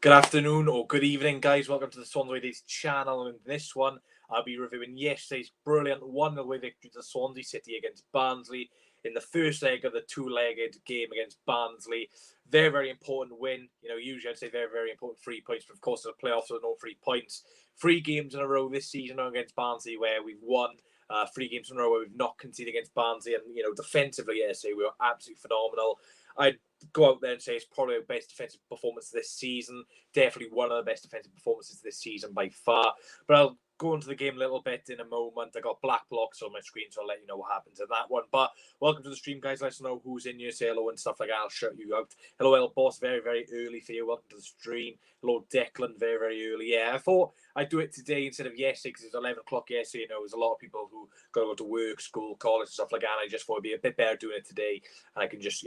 Good afternoon or good evening, guys. Welcome to the Swans Away Days channel. And in this one, I'll be reviewing yesterday's brilliant 1-0 away victory to Swansea City against Barnsley in the first leg of the two-legged game against Barnsley. Very, very important win. Usually I'd say very, very important 3 points, but of course, in the playoffs, there are no 3 points. 3 games in a row this season against Barnsley where we've won. 3 games in a row where we've not conceded against Barnsley, and defensively, yesterday we were absolutely phenomenal. I'd go out there and say it's probably our best defensive performance this season. Definitely one of the best defensive performances this season by far. But I'll go into the game a little bit in a moment. I got black blocks on my screen, so I'll let you know what happens in that one. But welcome to the stream, guys. Let us know who's in here, say hello and stuff like that. I'll shout you out. Hello, El Boss, very, very early for you. Welcome to the stream. Hello, Declan, very, very early. Yeah, I thought I'd do it today instead of yesterday because it was 11 o'clock yesterday. There's a lot of people who got to go to work, school, college, and stuff like that. And I just thought it'd be a bit better doing it today. And I can just,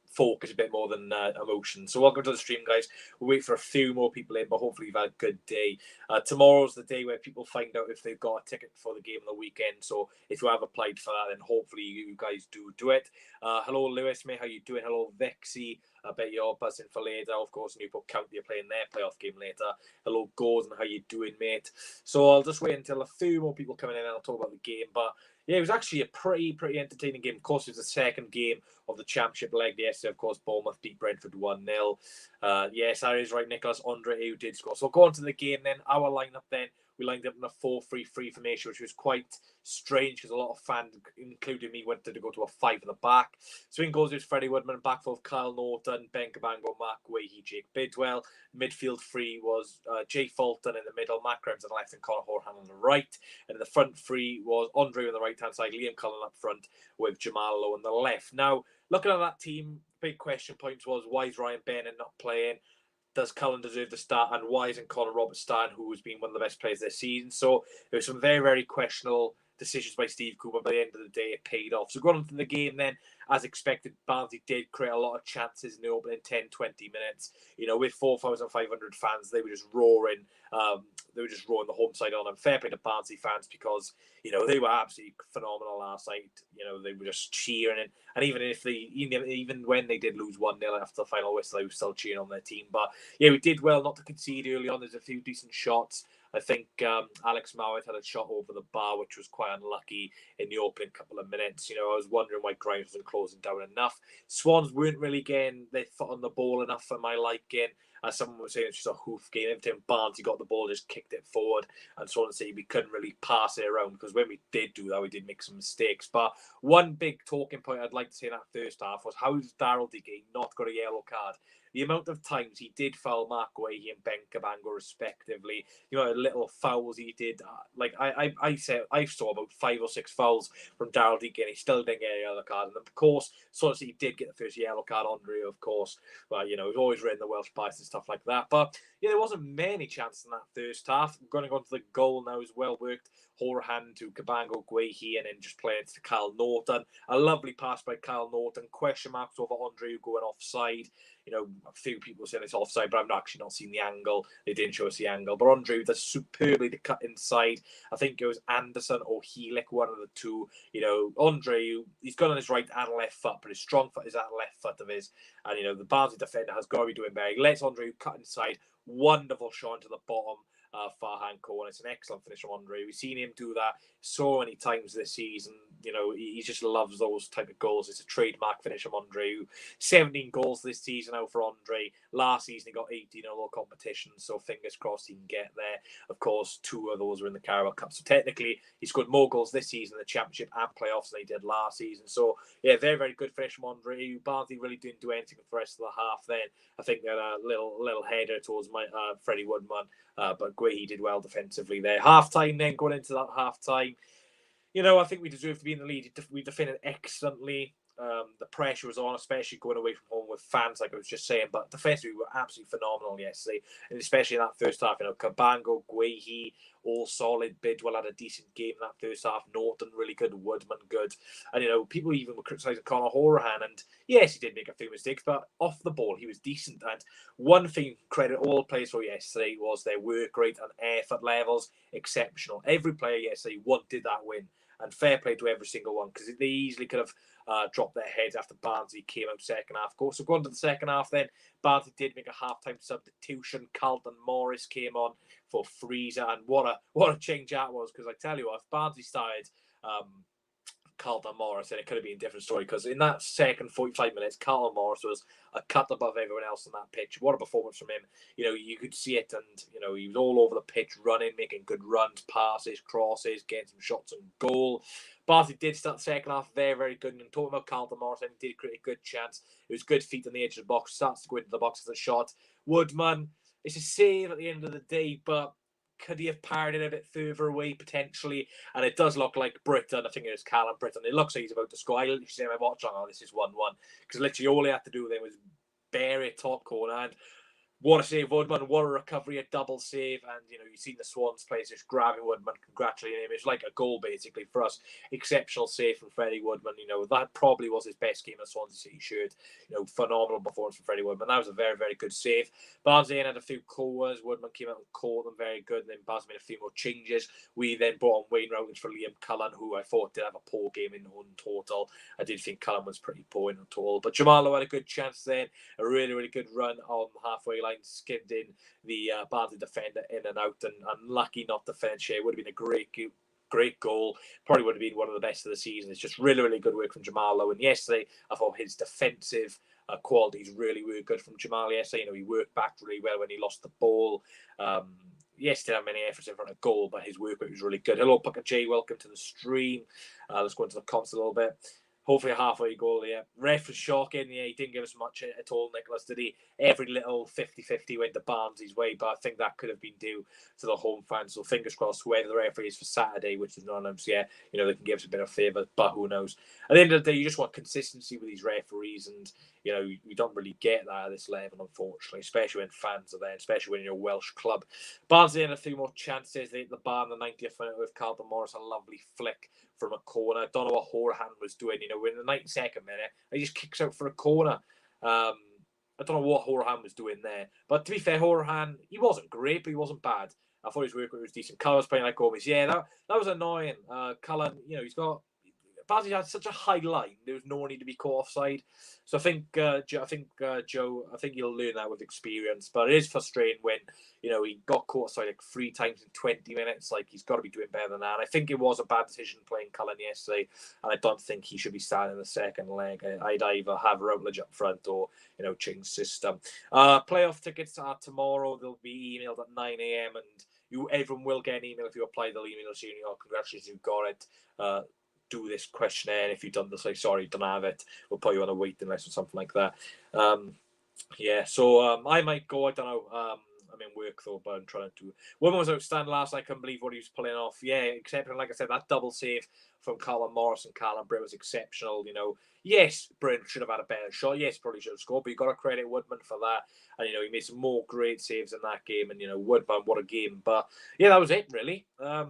focus a bit more than emotion. So welcome to the stream, guys. We'll wait for a few more people in, but hopefully you've had a good day. Tomorrow's the day where people find out if they've got a ticket for the game on the weekend. So if you have applied for that, then hopefully you guys do it. Hello, Lewis, mate. How you doing? Hello, Vexy. I bet you're buzzing for later. Of course, Newport County are playing their playoff game later. Hello, Gordon. How you doing, mate? So I'll just wait until a few more people come in and I'll talk about the game. But yeah, it was actually a pretty entertaining game. Of course, it was the second game of the championship leg yesterday. Of course, Bournemouth beat Brentford 1-0. Yes, that is right, Nicholas. Andre who did score. So go on to the game then. Our lineup then. We lined up in a 4-3-3 formation, which was quite strange because a lot of fans, including me, wanted to go to a 5 at the back. So in goals, it was Freddie Woodman, back four of Kyle Norton, Ben Cabango, Mark Guehi, Jake Bidwell. Midfield 3 was Jay Fulton in the middle, Matt Grimes on the left, and Conor Horan on the right. And in the front 3 was Andre on the right-hand side, Liam Cullen up front with Jamal Lowe on the left. Now, looking at that team, big question points was, why is Ryan Bennett not playing? Does Cullen deserve the start? And why isn't Connor Roberts starting, who has been one of the best players this season? So there were some very, very questionable decisions by Steve Cooper. By the end of the day, it paid off. So going on to the game then, as expected, Barnsley did create a lot of chances in the opening 10, 20 minutes. With 4,500 fans, they were just roaring. They were just roaring the home side on. And fair play to Barnsley fans because, they were absolutely phenomenal last night. They were just cheering. And even when they did lose 1-0 after the final whistle, they were still cheering on their team. But yeah, we did well not to concede early on. There's a few decent shots. I think Alex Mowat had a shot over the bar, which was quite unlucky in the opening couple of minutes. I was wondering why Grimes wasn't closing down enough. Swans weren't really getting their foot on the ball enough for my liking. As someone was saying, it's just a hoof game. Every time Barnsley got the ball, just kicked it forward. And Swansea City, we couldn't really pass it around because when we did do that, we did make some mistakes. But one big talking point I'd like to say in that first half was how did Daryl Dike not got a yellow card? The amount of times he did foul Mark Guehi and Ben Cabango respectively, little fouls he did. I saw about 5 or 6 fouls from Daryl Dike and he still didn't get a yellow card. And of course, Swansea did get the first yellow card. Andre, of course, but he's always written the Welsh bias and stuff like that. But there wasn't many chances in that first half. Going to go into the goal now is well worked. Horan to Cabango, Guehi, and then just playing to Kyle Norton. A lovely pass by Kyle Norton. Question marks over Andre going offside. A few people saying it's offside, but I've actually not seen the angle. They didn't show us the angle. But Andre does superbly to cut inside. I think it was Anderson or Heelick, one of the two. Andre, he's got on his right and left foot, but his strong foot is that left foot of his. And, the Barnsley defender has got to be doing better. He lets Andre cut inside. Wonderful shot into the bottom. Far-hand corner. It's an excellent finish from Andre. We've seen him do that so many times this season. He just loves those type of goals. It's a trademark finish from Andre. 17 goals this season now for Andre. Last season he got 18 in all competitions, so fingers crossed he can get there. Of course, 2 of those were in the Carabao Cup. So technically, he scored more goals this season in the Championship and playoffs than he did last season. So, yeah, very, very good finish from Andre. Barnsley really didn't do anything for the rest of the half then. I think they had a little header towards Freddie Woodman. But Guehi did well defensively there. Half-time then, going into that half-time. I think we deserve to be in the lead. We defended excellently. The pressure was on, especially going away from home with fans, like I was just saying. But defensively, we were absolutely phenomenal yesterday. And especially in that first half, Cabango, Guehi, all solid. Bidwell had a decent game in that first half. Norton, really good. Woodman, good. And, people even were criticising Conor Horan. And yes, he did make a few mistakes, but off the ball, he was decent. And one thing credit all players for yesterday was their work rate and effort levels exceptional. Every player yesterday wanted that win. And fair play to every single one, because they easily could have dropped their heads after Barnsley came out second half. So going to the second half then, Barnsley did make a half-time substitution. Carlton Morris came on for Freezer, and what a change that was, because I tell you what, if Barnsley started Carlton Morris, and it could have been a different story, because in that second 45 minutes, Carlton Morris was a cut above everyone else on that pitch. What a performance from him. You could see it, and, he was all over the pitch, running, making good runs, passes, crosses, getting some shots on goal. Barnsley did start the second half very, very good, and talking about Carlton Morris, and he did create a good chance. It was good feet on the edge of the box, starts to go into the box as a shot. Woodman, it's a save at the end of the day, but could he have parried it a bit further away, potentially? And it does look like Britton, I think it was Callum Britton, it looks like he's about to score. I literally said, I watched, this is 1-1. Because literally all he had to do then was bury it top corner. And what a save, Woodman. What a recovery, a double save. And, you've seen the Swans players just grabbing Woodman, congratulating him. It's like a goal, basically, for us. Exceptional save from Freddie Woodman. That probably was his best game of Swansea City shirt. Phenomenal performance from Freddie Woodman. That was a very, very good save. Barnsley had a few corners. Woodman came out and caught them very good. And then Barnsley made a few more changes. We then brought on Wayne Routledge for Liam Cullen, who I thought did have a poor game in total. I did think Cullen was pretty poor in total. But Jamal Lowe had a good chance then. A really, really good run on the halfway line. Skimmed in the Barnsley defender in and out, and unlucky not to finish here. Would have been a great goal. Probably would have been one of the best of the season. It's just really, really good work from Jamal Lowe. And yesterday, I thought his defensive qualities really were good from Jamal yesterday. He worked back really well when he lost the ball. Yes, didn't have many efforts in front of goal, but his work was really good. Hello, Pucker J. Welcome to the stream. Let's go into the comments a little bit. Hopefully a halfway goal there. Ref was shocking. Yeah, he didn't give us much at all, Nicholas, did he? Every little 50-50 went to Barnsley's way, but I think that could have been due to the home fans. So fingers crossed, whoever the referee is for Saturday, which is anonymous, they can give us a bit of favour, but who knows? At the end of the day, you just want consistency with these referees, and, you don't really get that at this level, unfortunately, especially when fans are there, especially when you're a Welsh club. Barnsley had a few more chances. They hit the bar in the 90th minute with Carlton Morris, a lovely flick from a corner. I don't know what Horahan was doing. In the 92nd minute, he just kicks out for a corner. I don't know what Horahan was doing there. But to be fair, Horahan, he wasn't great, but he wasn't bad. I thought his work was decent. Cullen was playing like always. Yeah, that was annoying. Cullen, he's got... Barnsley had such a high line. There was no need to be caught offside. So I think Joe, I think you'll learn that with experience. But it is frustrating when, he got caught offside like 3 times in 20 minutes. Like, he's got to be doing better than that. And I think it was a bad decision playing Cullen yesterday. And I don't think he should be starting in the second leg. I'd either have Routledge up front or, change system. Playoff tickets are tomorrow. They'll be emailed at 9 a.m. And everyone will get an email if you apply. They'll email us, congratulations, you got it. Do this questionnaire, and if you don't, they'll say, sorry, don't have it. We'll put you on a waiting list or something like that. So I might go. I don't know. I'm in work though, but I'm trying to. Woman was outstanding last night. I couldn't believe what he was pulling off. Yeah, except like I said, that double save from Callum Morris and Callum Britt was exceptional. Yes, Britt should have had a better shot. Yes, probably should have scored, but you got to credit Woodman for that. And he made some more great saves in that game. And Woodman, what a game! But yeah, that was it really.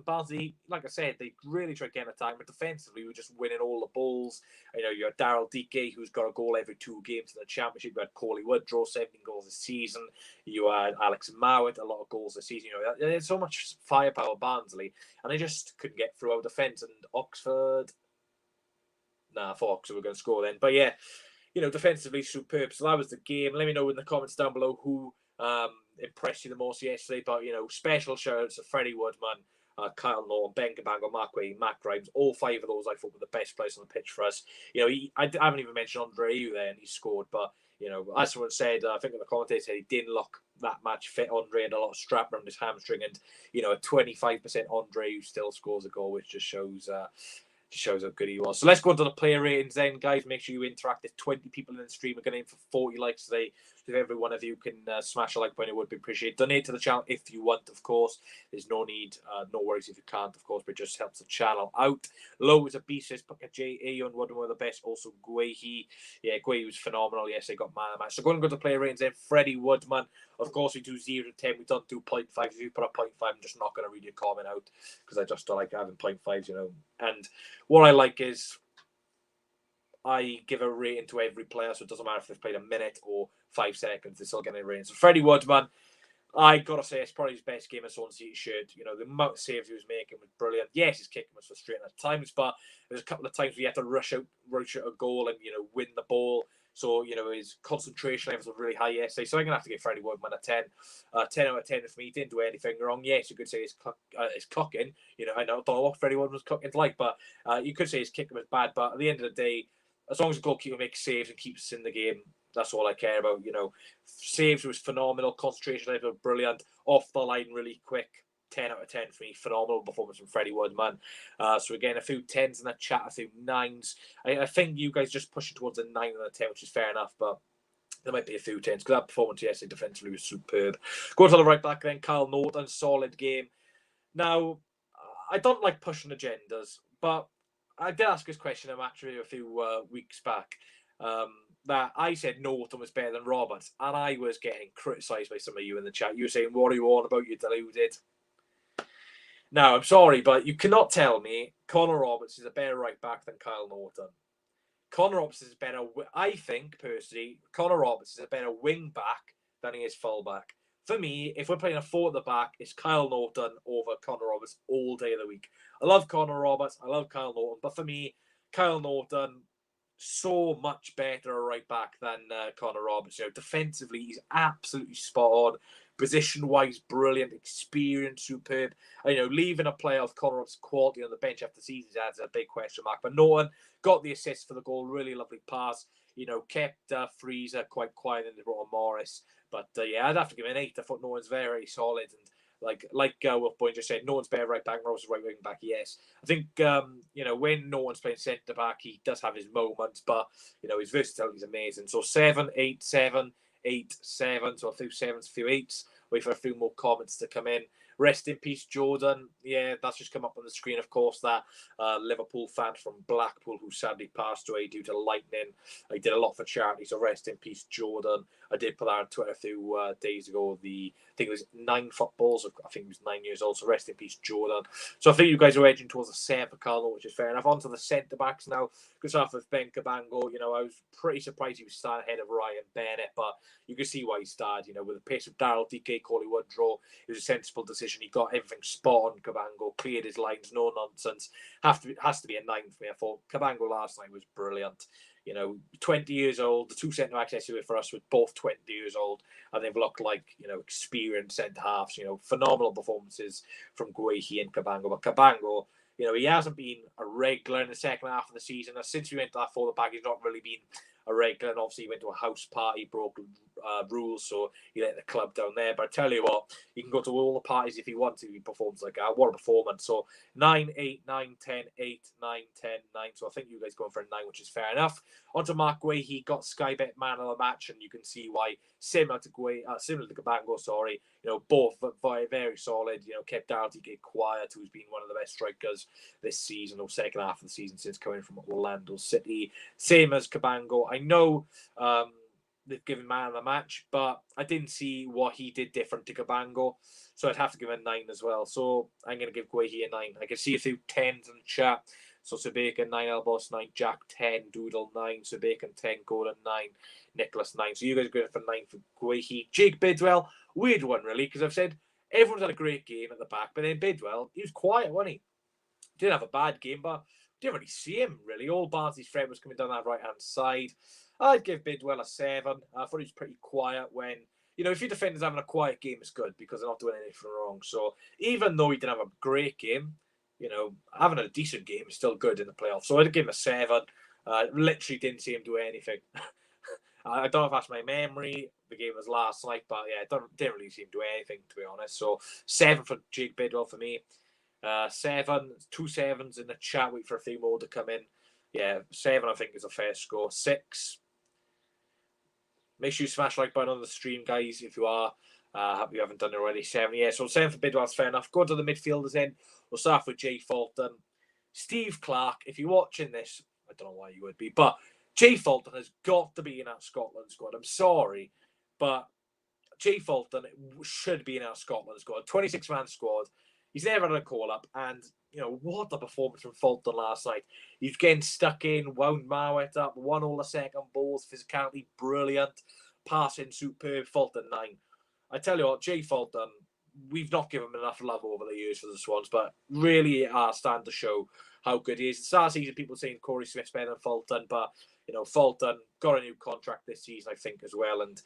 Barnsley, like I said, they really tried getting attack, but defensively, we were just winning all the balls. You had Daryl Dike, who's got a goal every 2 games in the Championship. You had Corley Woodrow, 17 goals this season. You had Alex Mowat, a lot of goals this season. There's so much firepower, Barnsley, and they just couldn't get through our defence. And Oxford, I thought Oxford were going to score then. But yeah, defensively superb. So that was the game. Let me know in the comments down below who impressed you the most yesterday. But, special shout-outs to Freddie Woodman, Kyle Norton, Ben Cabango, Mark Wade, Matt Grimes. All 5 of those I thought were the best players on the pitch for us. I haven't even mentioned Andreu there, and he scored. But, as someone said, I think the commentator said he didn't look that much fit. Andre had a lot of strap around his hamstring, and, a 25% Andreu still scores a goal, which just shows how good he was. So let's go into the player ratings then, guys. Make sure you interact. If 20 people in the stream are going in for 40 likes today, if every one of you can smash a like button, it would be appreciated. Donate to the channel if you want, of course. There's no need, no worries if you can't, of course, but it just helps the channel out. Low is a beast, says Pucker J. Ayon Woodman were the best. Also, Guehi. Yeah, Guehi was phenomenal. Yes, they got man of the match. So going to go to player ratings then. Freddie Woodman. Of course, we do 0 to 10. We don't do 0.5. If you put a 0.5, I'm just not going to read your comment out because I just don't like having 0.5s, And what I like is I give a rating to every player, so it doesn't matter if they've played a minute or 5 seconds, they're still getting a rating. So Freddie Woodman, I gotta say, it's probably his best game of Swansea shirt. You know, the amount of saves he was making was brilliant. Yes, his kicking was frustrating at times, but there's a couple of times where he had to rush out a goal and, you know, win the ball. So, you know, his concentration levels were really high yesterday. So I'm going to have to give Freddie Woodman a 10. 10 out of 10 for me. He didn't do anything wrong. Yes, you could say his clocking. You know, I don't know what Freddie Woodman's clocking's like, but you could say his kicking was bad. But at the end of the day, as long as the goalkeeper makes saves and keeps us in the game, that's all I care about. You know, saves was phenomenal. Concentration level brilliant. Off the line really quick. 10 out of 10 for me. Phenomenal performance from Freddie Woodman. So again, a few 10s in the chat, a few 9s. I think you guys just pushing towards a 9 and a 10, which is fair enough, but there might be a few 10s because that performance yesterday defensively was superb. Go to the right back then, Kyle Norton, solid game. Now, I don't like pushing agendas, but I did ask this question in a match review a few weeks back. That I said Norton was better than Roberts, and I was getting criticised by some of you in the chat. You were saying, what are you on about? You're deluded. Now, I'm sorry, but you cannot tell me Connor Roberts is a better right back than Kyle Norton. Connor Roberts is better. I think, personally, Connor Roberts is a better wing back than he is full back. For me, if we're playing a 4 at the back, it's Kyle Norton over Connor Roberts all day of the week. I love Connor Roberts. I love Kyle Norton. But for me, Kyle Norton, so much better a right back than Connor Roberts. You know, defensively, he's absolutely spot on. Position-wise, brilliant. Experience, superb. And, you know, leaving a player of Connor Roberts' quality on the bench after the season adds a big question mark. But Norton got the assist for the goal. Really lovely pass. You know, kept Freezer quite quiet and they brought on Morris. But, yeah, I'd have to give him an 8. I thought Norton's very solid. And like Wolfboy just said, Norton's better right back, Roberts right wing back, yes. I think, you know, when Norton's playing centre back, he does have his moments, but, you know, his versatility is amazing. So 7, 8, 7, 8, 7. So a few 7s, a few 8s. Wait for a few more comments to come in. Rest in peace, Jordan. Yeah, that's just come up on the screen, of course, that Liverpool fan from Blackpool who sadly passed away due to lightning. He did a lot for charity, so rest in peace, Jordan. I did put that on Twitter a few days ago. I think it was 9 footballs. I think he was 9 years old, so rest in peace, Jordan. So I think you guys are edging towards the 7 for Carlo, which is fair enough. On to the centre-backs now. Good stuff with Ben Cabango. You know, I was pretty surprised he was starting ahead of Ryan Bennett, but you can see why he started. You know, with the pace of Daryl DK, Coley Woodrow, it was a sensible decision. He got everything spot on. Cabango cleared his lines, no nonsense. Has to be a 9 for me. I thought Cabango last night was brilliant. You know, 20 years old. The 2 centre-backs yesterday for us were both 20 years old, and they've looked like, you know, experienced centre-halves. You know, phenomenal performances from Guehi and Cabango. But Cabango, you know, he hasn't been a regular in the second half of the season. Since we went to that 4 at the back, he's not really been a regular, and obviously he went to a house party, broke rules, so he let the club down there. But I tell you what, he can go to all the parties if he wants to. He performs like that. What a performance. So 9, 8, 9, 10, 8, 9, 10, 9. So I think you guys going for a 9, which is fair enough. On to Mark Guay. He got Sky Bet man of the match, and you can see why. Similar to Cabango, sorry. You know, both very, very solid. You know, kept Darty quiet, who's been one of the best strikers this season, or second half of the season since coming from Orlando City. Same as Cabango. I know they've given man of the match, but I didn't see what he did different to Cabango, so I'd have to give him a 9 as well. So I'm going to give Guehi a 9. I can see a few 10s in the chat. So Subacon 9, Elboss 9, Jack 10, Doodle 9, Subacon 10, Gordon 9, Nicholas 9. So you guys are going for 9 for Guehi. Jake Bidwell, weird one really, because I've said everyone's had a great game at the back, but then Bidwell, he was quiet, wasn't he? Didn't have a bad game, but didn't really see him really. All Barnsley's friend was coming down that right hand side. I'd give Bidwell a 7. I thought he was pretty quiet when, you know, if your defender's having a quiet game, it's good because they're not doing anything wrong. So even though he didn't have a great game, you know, having a decent game is still good in the playoffs. So I'd give him a 7. Literally didn't see him do anything. I don't know if that's my memory. The game was last night, but yeah, didn't really see him do anything, to be honest. So 7 for Jake Bidwell for me. 7, 2 7s in the chat. Wait for a few more to come in. Yeah, 7 I think is a fair score. 6. Make sure you smash like button on the stream, guys, if you are. Hope you haven't done it already. 7, yeah. So 7 for Bidwell's fair enough. Go to the midfielders then. We'll start with Jay Fulton. Steve Clark, if you're watching this, I don't know why you would be, but Jay Fulton has got to be in our Scotland squad. I'm sorry, but Jay Fulton should be in our Scotland squad. 26-man squad. He's never had a call-up, and, you know, what a performance from Fulton last night. He's getting stuck in, wound Marwet up, won all the second balls, physicality brilliant, passing superb. Fulton 9. I tell you what, Jay Fulton, we've not given him enough love over the years for the Swans, but really are starting to show how good he is. It's last season, people saying Corey Smith's better than Fulton, but, Fulton got a new contract this season, I think, as well. And,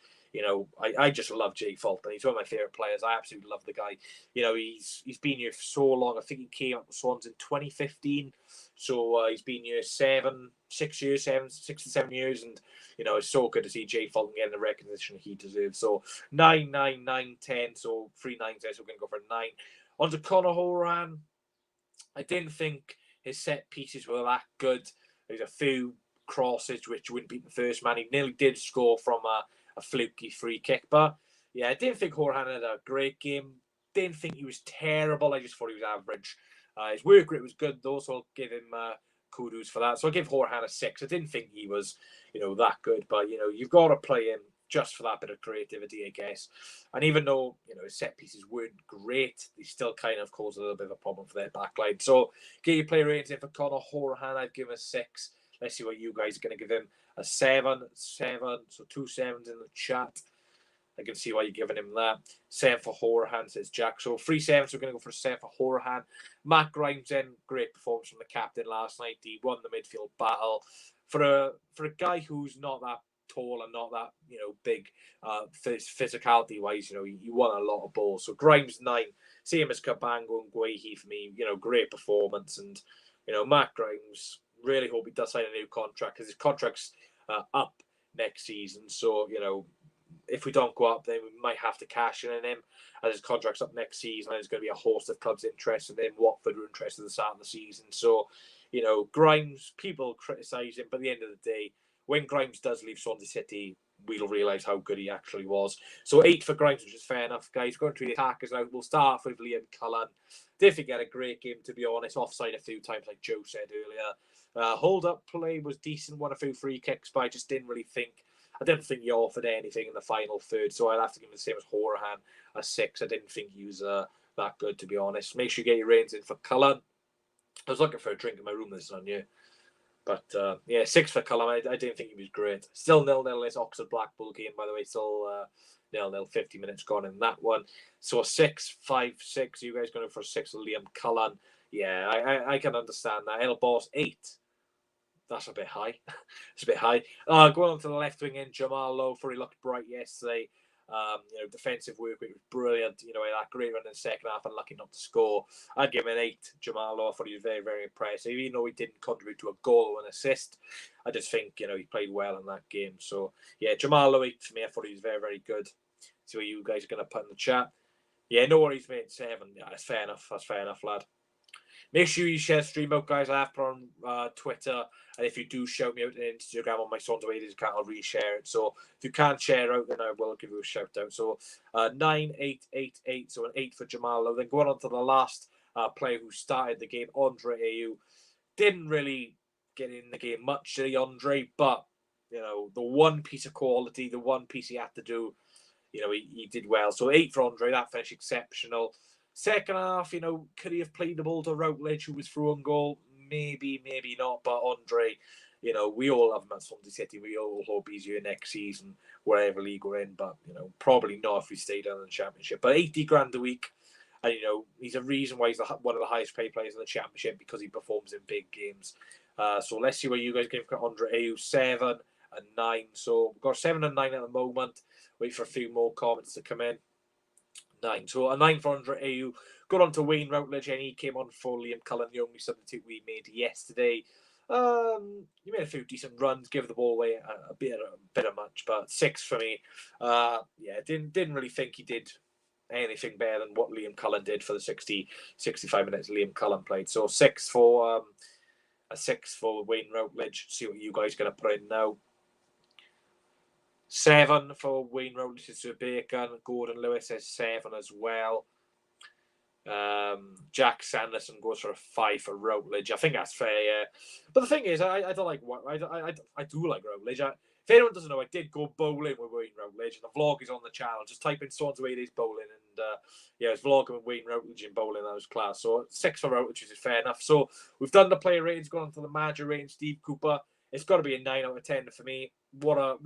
I just love Jay Fulton. He's one of my favourite players. I absolutely love the guy. He's been here for so long. I think he came up with Swans in 2015. So he's been here 6 years, 6 to 7 years. And, it's so good to see Jay Fulton getting the recognition he deserves. So 9, 9, 9, 10. So 3 9s there. So we're going to go for 9. On to Conor Horan. I didn't think his set pieces were that good. There's a few crosses which wouldn't beat the first man. He nearly did score from a fluky free kick. But, yeah, I didn't think Horan had a great game. Didn't think he was terrible. I just thought he was average. His work rate was good, though, so I'll give him kudos for that. So I'll give Horan a 6. I didn't think he was, that good. But, you've got to play him just for that bit of creativity, I guess. And even though, his set pieces weren't great, they still kind of caused a little bit of a problem for their backline. So get your player ratings in for Conor Horan. I'd give him a 6. Let's see what you guys are going to give him. A 7. So 2 7s in the chat. I can see why you're giving him that. 7 for Horan, says Jack. So 3 7s, we're going to go for a 7 for Horan. Matt Grimes then, great performance from the captain last night. He won the midfield battle. For a guy who's not that tall and not that, big physicality-wise, he won a lot of balls. So Grimes 9, same as Cabango and Guehi for me. Great performance. And, Matt Grimes, really hope he does sign a new contract because his contract's up next season. So, if we don't go up, then we might have to cash in on him as his contract's up next season. And there's going to be a host of clubs interested in him. Watford were interested at the start of the season. So, Grimes, people criticise him, but at the end of the day, when Grimes does leave Swansea City, we'll realise how good he actually was. So 8 for Grimes, which is fair enough, guys. Going through the attackers now. We'll start off with Liam Cullen. Didn't think he had a great game, to be honest. Offside a few times, like Joe said earlier. Hold-up play was decent. Won a few free kicks, but I just didn't think he offered anything in the final third. So I'll have to give him the same as Horan, a 6. I didn't think he was that good, to be honest. Make sure you get your ratings in for Cullen. I was looking for a drink in my room this on you. But, 6 for Cullen. I didn't think he was great. Still 0-0 this Oxford-Blackpool game, by the way. Still 0-0, 50 minutes gone in that one. So a 6, 5, 6. You guys going for a 6 with Liam Cullen? Yeah, I can understand that. El Boss, 8. That's a bit high. It's a bit high. Going on to the left wing in, Jamal Lowe, he looked bright yesterday. Defensive work was brilliant. That great run in the second half, unlucky not to score. I'd give him an 8. Jamal Lowe, I thought he was very, very impressive. Even though he didn't contribute to a goal or an assist, I just think, he played well in that game. So, yeah, Jamal Lowe, 8 for me. I thought he was very, very good. See what you guys are going to put in the chat. Yeah, no worries, mate. 7. Yeah, that's fair enough. That's fair enough, lad. Make sure you share the stream out, guys. I have put on Twitter. And if you do shout me out on Instagram on my Swans Away account, I'll reshare it. So if you can't share out, then I will give you a shout out. So 9, 8, 8, 8. So an 8 for Jamal. Then going on to the last player who started the game, Andre Ayew. Didn't really get in the game much, did he, Andre? But, the one piece of quality, the one piece he had to do, he did well. So 8 for Andre. That finished exceptional. Second half, could he have played the ball to Routledge, who was through on goal? Maybe, maybe not. But Andre, we all love him at Swansea City. We all hope he's here next season, wherever league we're in. But, probably not if we stay down in the Championship. But 80 grand a week. And, he's a reason why he's one of the highest paid players in the Championship because he performs in big games. So let's see what you guys give Andre Ayew. 7 and 9. So we've got 7 and 9 at the moment. Wait for a few more comments to come in. 9. So a 9 for Andre Ayew. Got on to Wayne Routledge, and he came on for Liam Cullen, the only substitute we made yesterday. He made a few decent runs, give the ball away a bit of much, but 6 for me. Didn't really think he did anything better than what Liam Cullen did for the 65 minutes Liam Cullen played. So 6 for a 6 for Wayne Routledge. See what you guys are going to put in now. 7 for Wayne Routledge to Bacon. Gordon Lewis says 7 as well. Jack Sanderson goes for a 5 for Routledge. I think that's fair, yeah. But the thing is, I don't like I do like Routledge. If anyone doesn't know, I did go bowling with Wayne Routledge, and the vlog is on the channel. Just type in Swans Away Days bowling, and I was vlogging with Wayne Routledge in bowling. That was class. So 6 for Routledge is fair enough. So we've done the player ratings, gone on to the manager rating. Steve Cooper. It's got to be a 9 out of 10 for me. What a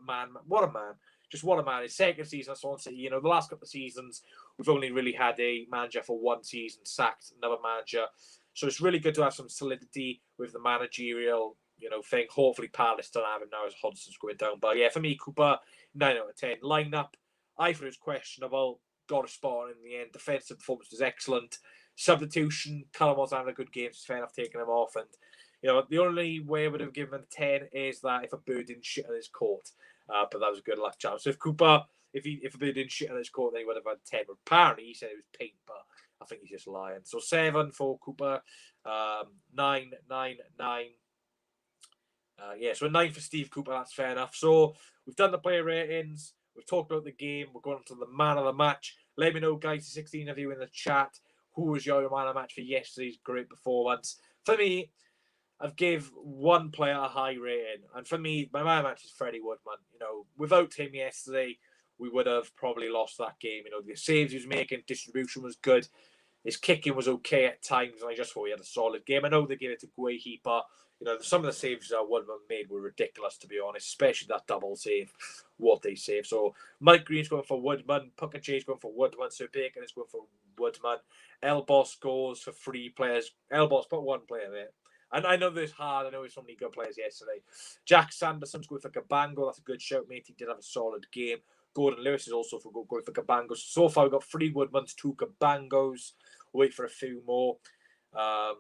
man! What a man! just what a man. His second season at Swansea City. You know, the last couple of seasons, we've only really had a manager for one season, sacked another manager. So it's really good to have some solidity with the managerial, thing. Hopefully Palace don't have him now as Hudson's going down. But yeah, for me, Cooper, 9 out of 10. Lineup, I thought it was questionable. Got a spot on in the end. Defensive performance was excellent. Substitution, Callum was having a good game, so it's fair enough taking him off. And, the only way I would have given him a 10 is that if a bird didn't shit on his court. But that was a good luck chance. So if Cooper, if a bird didn't shit on his court, then he would have had 10. But apparently he said it was paint, but I think he's just lying. So 7 for Cooper, 9. So a 9 for Steve Cooper, that's fair enough. So we've done the player ratings. We've talked about the game. We're going on to the man of the match. Let me know, guys, 16 of you in the chat, who was your man of the match for yesterday's great performance. For me, I've gave one player a high rating. And for me, my man of the match is Freddie Woodman. Without him yesterday, we would have probably lost that game. The saves he was making, distribution was good. His kicking was okay at times, and I just thought he had a solid game. I know they gave it to Guehi, but some of the saves Woodman made were ridiculous, to be honest, especially that double save, what they saved. So Mike Green's going for Woodman, Puck Jay's going for Woodman, Sir Bacon is going for Woodman. Elboss goes for 3 players. Elboss, put 1 player there. And I know this hard. I know there's so many good players yesterday. Jack Sanderson's going for Cabango. That's a good shout, mate. He did have a solid game. Gordon Lewis is also going for Cabangos. So far, we've got 3 Woodmans, 2 Cabangos. Wait for a few more. So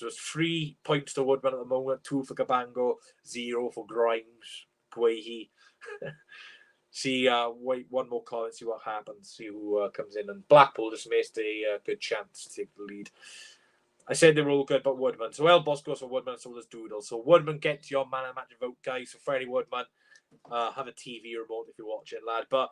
there's 3 points to Woodman at the moment. 2 for Cabango, 0 for Grimes, Guehi. Wait, one more comment, see what happens, see who comes in. And Blackpool just missed a good chance to take the lead. I said they were all good, but Woodman. So Elboss goes for Woodman, so does Doodle. So Woodman gets your man of the match vote, guys. So Freddie Woodman, have a TV remote if you're watching, lad. But,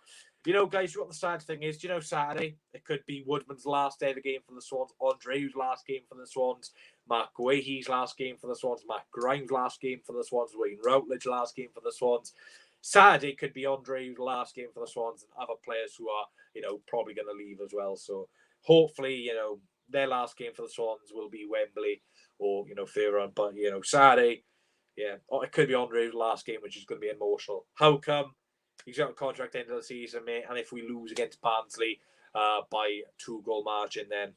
guys, what the sad thing is, Saturday, it could be Woodman's last ever game for the Swans, Andreu's last game for the Swans, Mark Guehi's last game for the Swans, Matt Grimes' last game for the Swans, Wayne Routledge last game for the Swans. Saturday could be Andreu's last game for the Swans and other players who are, probably going to leave as well. So hopefully, their last game for the Swans will be Wembley or, further on. But, Saturday, it could be Andreu's last game, which is going to be emotional. How come? He's got a contract end of the season, mate. And if we lose against Barnsley by 2-goal margin, then,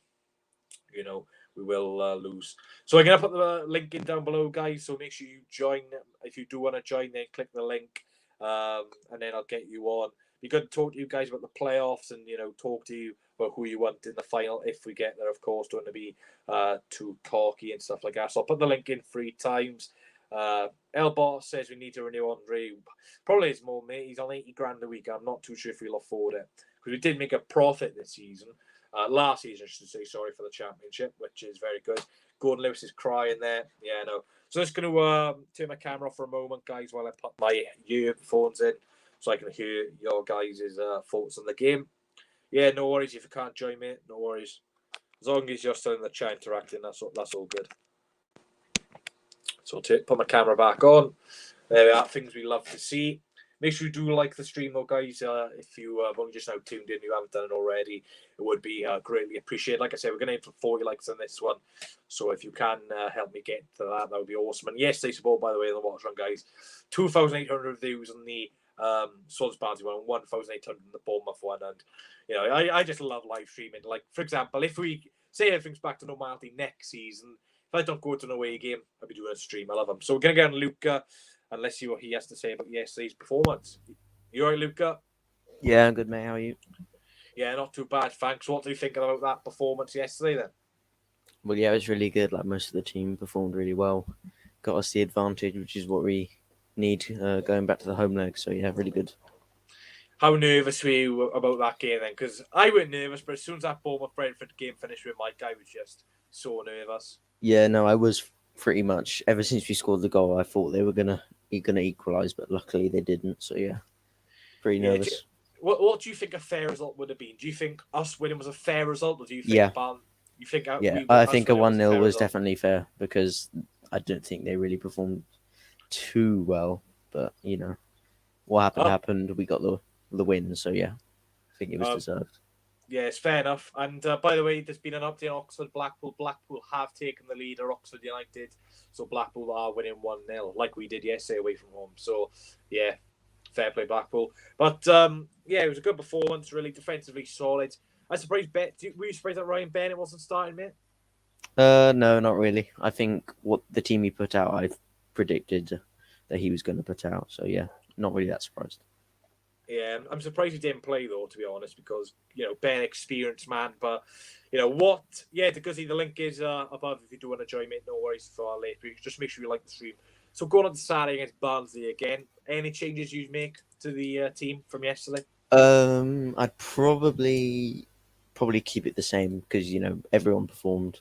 we will lose. So I'm going to put the link in down below, guys. So make sure you join. If you do want to join, then click the link. And then I'll get you on. Be good to talk to you guys about the playoffs and, talk to you about who you want in the final if we get there, of course. Don't want to be too cocky and stuff like that. So I'll put the link in 3 times. Elboss says we need to renew Andreu. Probably is more, mate. He's on 80 grand a week. I'm not too sure if we'll afford it because we did make a profit this season. Last season, I should say, sorry, for the championship, which is very good. Gordon Lewis is crying there. Yeah, no. So I'm just going to turn my camera off for a moment, guys, while I put my earphones in so I can hear your guys' thoughts on the game. Yeah, no worries if you can't join me. No worries. As long as you're still in the chat interacting, that's all good. So put my camera back on. There we are. Things we love to see. Make sure you do like the stream, though, guys. If you have only just now tuned in, you haven't done it already, it would be greatly appreciated. Like I said, we're going to aim for 40 likes on this one. So if you can help me get to that, that would be awesome. And yes, they support, by the way, the watch run, guys. 2,800 views on the Swans Barnsley one, 1,800 on the Bournemouth one. And, I just love live streaming. Like, for example, if we say everything's back to normality next season, if I don't go to an away game, I'll be doing a stream. I love him. So we're going to get on Luca and let's see what he has to say about yesterday's performance. You all right, Luca? Yeah, I'm good, mate. How are you? Yeah, not too bad, thanks. What do you think about that performance yesterday, then? Well, yeah, it was really good. Like, most of the team performed really well. Got us the advantage, which is what we need going back to the home leg. So, yeah, really good. How nervous were you about that game, then? Because I was nervous, but as soon as that Bournemouth-Brentford game finished with Mike, I was just so nervous. Yeah, no, I was pretty much, ever since we scored the goal, I thought they were going to equalise, but luckily they didn't. So, yeah, pretty nervous. What do you think a fair result would have been? Do you think us winning was a fair result, or do you think you think I think a 1-0 was definitely fair because I don't think they really performed too well. But, what happened. We got the win. So, yeah, I think it was deserved. Yeah, it's fair enough. And by the way, there's been an update on Oxford, Blackpool. Blackpool have taken the lead at Oxford United. So Blackpool are winning 1-0, like we did yesterday away from home. So, yeah, Fair play, Blackpool. But yeah, it was a good performance. Really defensively solid. I surprised. Were you surprised that Ryan Bennett wasn't starting, mate? No, not really. I think what the team he put out, I predicted that he was going to put out. So yeah, not really that surprised. Yeah, I'm surprised he didn't play though, to be honest, because Ben, experienced man. But what? Yeah, because the link is above. If you do want to join, mate, no worries for later. Just make sure you like the stream. So going on to Saturday against Barnsley again. Any changes you'd make to the team from yesterday? I'd probably keep it the same because everyone performed.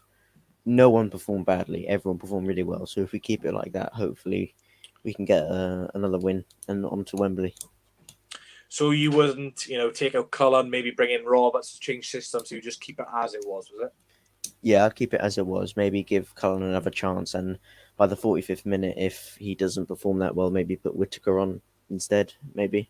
No one performed badly. Everyone performed really well. So if we keep it like that, hopefully we can get another win and onto Wembley. So you wouldn't, take out Cullen, maybe bring in Roberts to change systems. So you just keep it as it was it? Yeah, I'd keep it as it was. Maybe give Cullen another chance, and by the 45th minute, if he doesn't perform that well, maybe put Whittaker on instead. Maybe.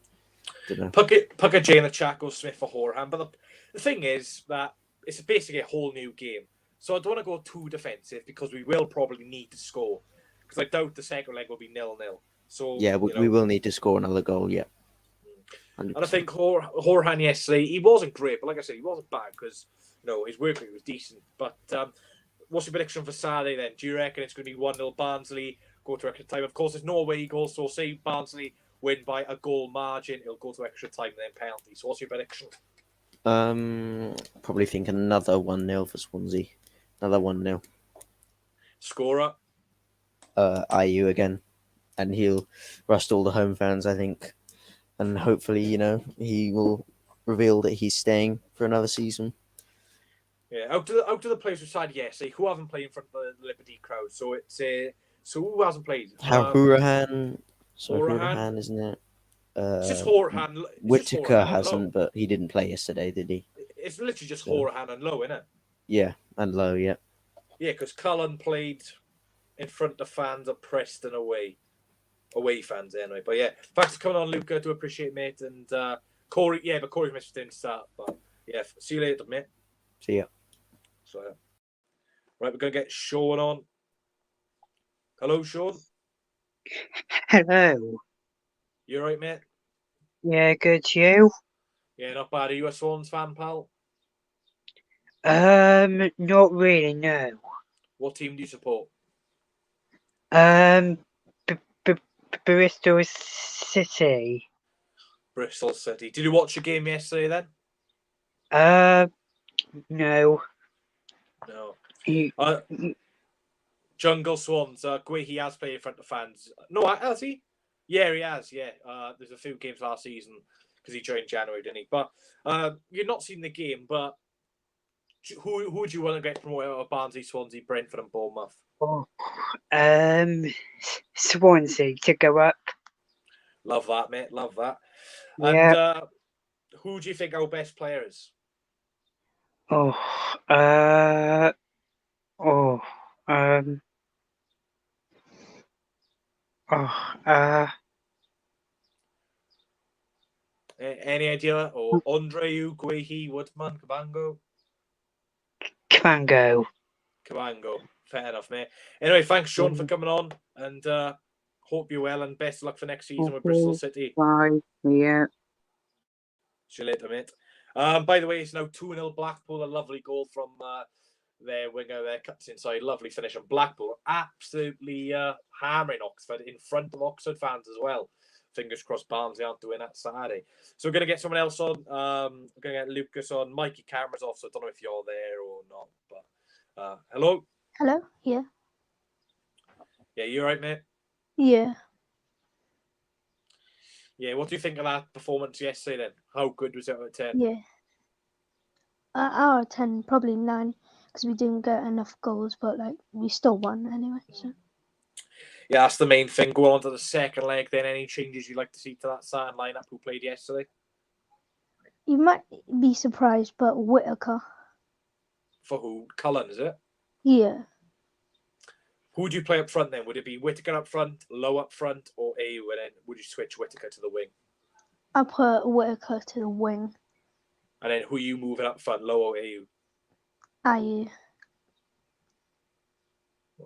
Don't know. Pucker Jay and the Chaco Smith for Horahan. But the thing is that it's basically a whole new game. So I don't want to go too defensive because we will probably need to score. Because I doubt the second leg will be 0-0. So yeah, we will need to score another goal. Yeah. 100%. And I think Horahan yesterday, he wasn't great, but like I said, he wasn't bad because his work rate was decent. But what's your prediction for Saturday then? Do you reckon it's going to be 1-0 Barnsley, go to extra time? Of course, there's no away goals, so say Barnsley win by a goal margin, it'll go to extra time and then penalty. So what's your prediction? Probably think another 1-0 for Swansea. Another 1-0. Scorer? IU again. And he'll rust all the home fans, I think. And hopefully, he will reveal that he's staying for another season. Yeah, out to the players who side yesterday, who haven't played in front of the Liberty crowd. So it's so who hasn't played? Horahan. Horahan, isn't it? It's just Horahan. Whittaker hasn't, but he didn't play yesterday, did he? It's literally just Horahan and Lowe, isn't it? Yeah, and Lowe, yeah. Yeah, because Cullen played in front of fans at Preston away fans anyway. But yeah, thanks for coming on, Luca. Do appreciate it, mate. And Corey, but Corey's missed didn't start. But yeah, see you later, mate. See ya. So right, we're gonna get Sean on. Hello, Sean. Hello. You right, mate? Yeah, good. You? Yeah, not bad. Are you a Swans fan, pal? Not really. No. What team do you support? Bristol City. Bristol City. Did you watch the game yesterday then? No. No. Jungle Swans. He has played in front of fans. No, has he? Yeah, he has. Yeah. There's a few games last season because he joined January, didn't he? But you've not seen the game. But who would you want to get promoted out of Barnsley, Swansea, Brentford, and Bournemouth? Oh, Swansea to go up. Love that, mate. Love that. Yeah. And who do you think our best player is? Any idea? Or Andreu, Guehi, Woodman, Cabango? Cabango. Fair enough, mate. Anyway, thanks, Sean, for coming on. And hope you're well and best of luck for next season with Bristol City. Bye. Yeah. See you later, mate. By the way, it's now 2-0 Blackpool. A lovely goal from their winger there, cuts inside. Lovely finish. And Blackpool absolutely hammering Oxford in front of Oxford fans as well. Fingers crossed Barnsley aren't doing that Saturday. So we're going to get someone else on. We're going to get Lucas on. Mikey camera's off, so I don't know if you're there or not. But hello? Hello? Yeah. Yeah, you all right, mate? Yeah. Yeah, what do you think of that performance yesterday then? How good was it out of 10? Yeah. Out of 10, probably 9, because we didn't get enough goals, but we still won anyway. So. Yeah, that's the main thing. Going on to the second leg, then any changes you'd like to see to that starting lineup who played yesterday? You might be surprised, but Whittaker. For who? Cullen, is it? Yeah. Who would you play up front then? Would it be Whittaker up front, Lowe up front, or AU? And then would you switch Whittaker to the wing? I'll put Whittaker to the wing. And then who you moving up front, Lowe or AU? IU.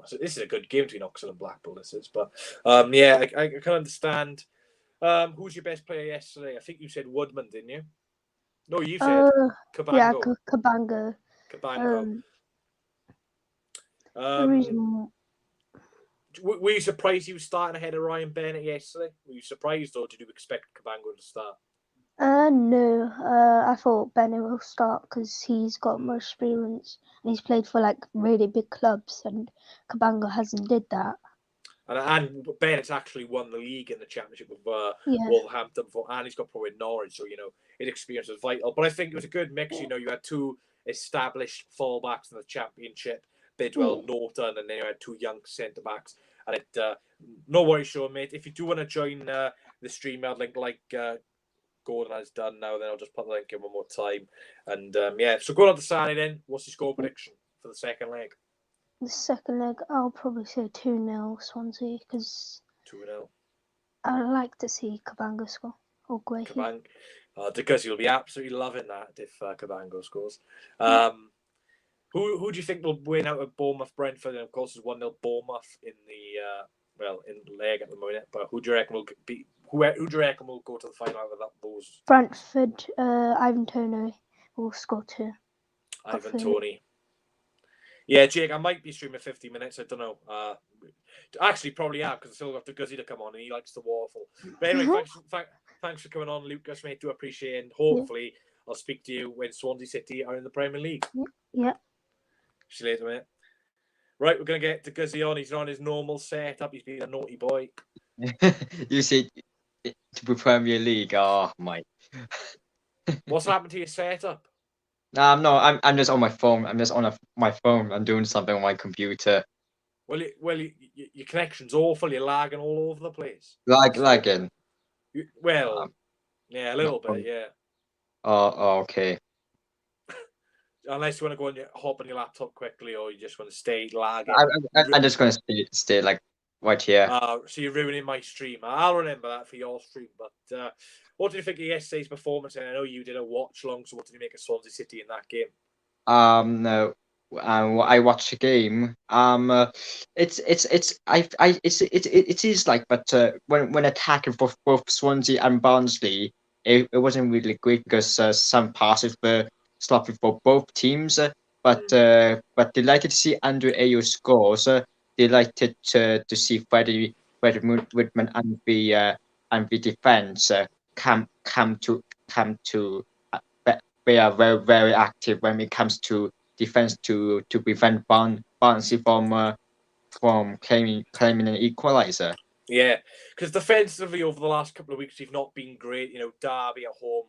So this is a good game between Oxford and Blackpool, this is. But yeah, I can understand. Who's your best player yesterday? I think you said Woodman, didn't you? No, you said Yeah, Cabango. Cabango. Cabango. The reason. Were you surprised he was starting ahead of Ryan Bennett yesterday? Were you surprised, or did you expect Cabango to start? No. I thought Bennett will start because he's got more experience and he's played for like really big clubs, and Cabango hasn't did that. And Bennett's actually won the league in the Championship with Wolverhampton before, and he's got probably Norwich, so his experience was vital. But I think it was a good mix. You had two established fullbacks in the Championship, Bidwell, Norton, and then you had two young centre backs. And no worries, Sean, mate. If you do want to join the StreamYard link, like Gordon has done now, then I'll just put the link in one more time. And so going on to Saturday then, what's your score prediction for the second leg? The second leg, I'll probably say 2-0 Swansea because 2-0. I like to see Cabango score or Guehi. Because you'll be absolutely loving that if Cabango scores. Who do you think will win out of Bournemouth-Brentford? And of course, it's 1-0 Bournemouth in the in the leg at the moment. But who do you reckon will be? Who do you reckon will go to the final out of those? Brentford, Ivan Toney will score 2. Ivan Toney. Yeah, Jake, I might be streaming 50 minutes. I don't know. Actually, probably am because I still got the Guzzy to come on and he likes to waffle. But anyway, thanks for coming on, Lucas, mate. Do appreciate it. And hopefully, I'll speak to you when Swansea City are in the Premier League. Yeah. See you later, mate. Right, we're going to get to Guzzy on. He's on his normal setup. He's been a naughty boy. You see, to the Premier League. Oh, my. What's happened to your setup? No, I'm just on my phone. I'm just on my phone. I'm doing something on my computer. Well, your connection's awful. You're lagging all over the place. Lagging. Yeah, a little bit, yeah. Oh, okay. Unless you want to go and hop on your laptop quickly, or you just want to stay lagging. I'm just going to stay like right here. So you're ruining my stream. I'll remember that for your stream. But what did you think of yesterday's performance? And I know you did a watch long. So what did you make of Swansea City in that game? No. I watched the game. It is like, but when attacking for both Swansea and Barnsley, it wasn't really great because some passes were sloppy for both teams. But delighted to see Andrew Ayew scores. Delighted to see Freddie Woodman and the defense come to. They are very, very active when it comes to defense to prevent Barnsley from claiming an equalizer. Yeah, because defensively over the last couple of weeks we've not been great. Derby at home,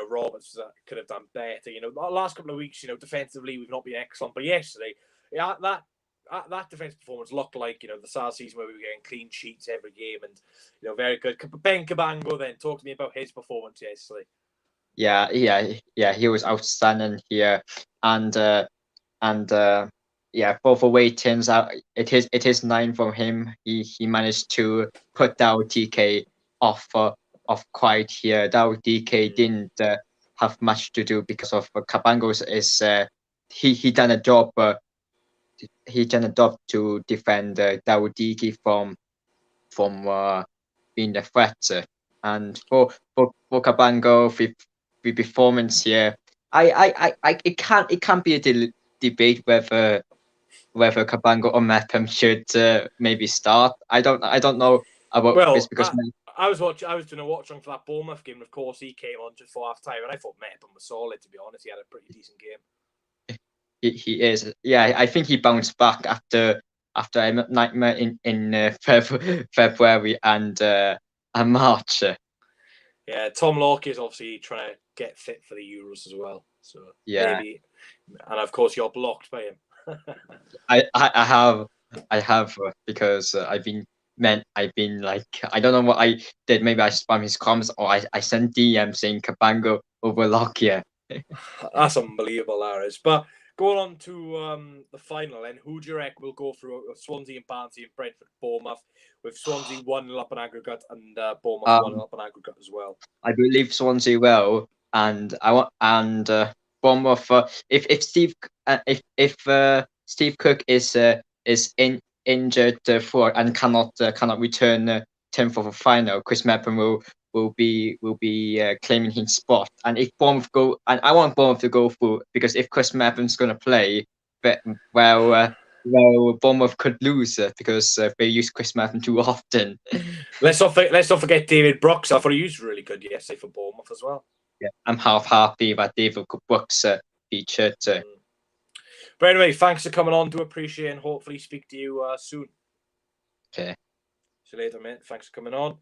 Roberts could have done better. The last couple of weeks, defensively we've not been excellent. But yesterday, that defense performance looked like the start season where we were getting clean sheets every game and very good. Ben Cabango, then talk to me about his performance yesterday. Yeah, he was outstanding here, and both away teams out. It is 9 from him. He managed to put Dow DK off quiet here. Dow DK didn't have much to do because of Cabango's he done a job. He done a job to defend Dow DK from being the threat. And for Cabango, the performance here, it can't be a debate whether Cabango or Mepham should maybe start. I don't know about this because I was doing a watch on for that Bournemouth game. Of course, he came on just for half time, and I thought Mepham was solid. To be honest, he had a pretty decent game. He is. Yeah, I think he bounced back after a nightmare in February and March. Yeah, Tom Locke is obviously trying to get fit for the Euros as well. So yeah, maybe, and of course you're blocked by him. I have because I've been like, I don't know what I did. Maybe I spam his comments or I sent DM saying Cabango over Locke. Yeah. That's unbelievable, that is. But going on to the final, then, who do you reckon will go through Swansea and Barnsley and Brentford, Bournemouth, with Swansea 1-0 up in aggregate and Bournemouth 1-0 up in aggregate as well? I believe Swansea will, and Bournemouth. If Steve Cook is injured for and cannot return 10th of a final, Chris Mepham will be claiming his spot. And if Bournemouth go, and I want Bournemouth to go through, because if Chris Mepham's going to play, well, Bournemouth could lose because they use Chris Mepham too often. Let's not forget David Brooks. I thought he was really good yesterday for Bournemouth as well. Yeah, I'm half happy that David Brooks featured. But anyway, thanks for coming on. Do appreciate it, and hopefully speak to you soon. Okay. See you later, mate. Thanks for coming on.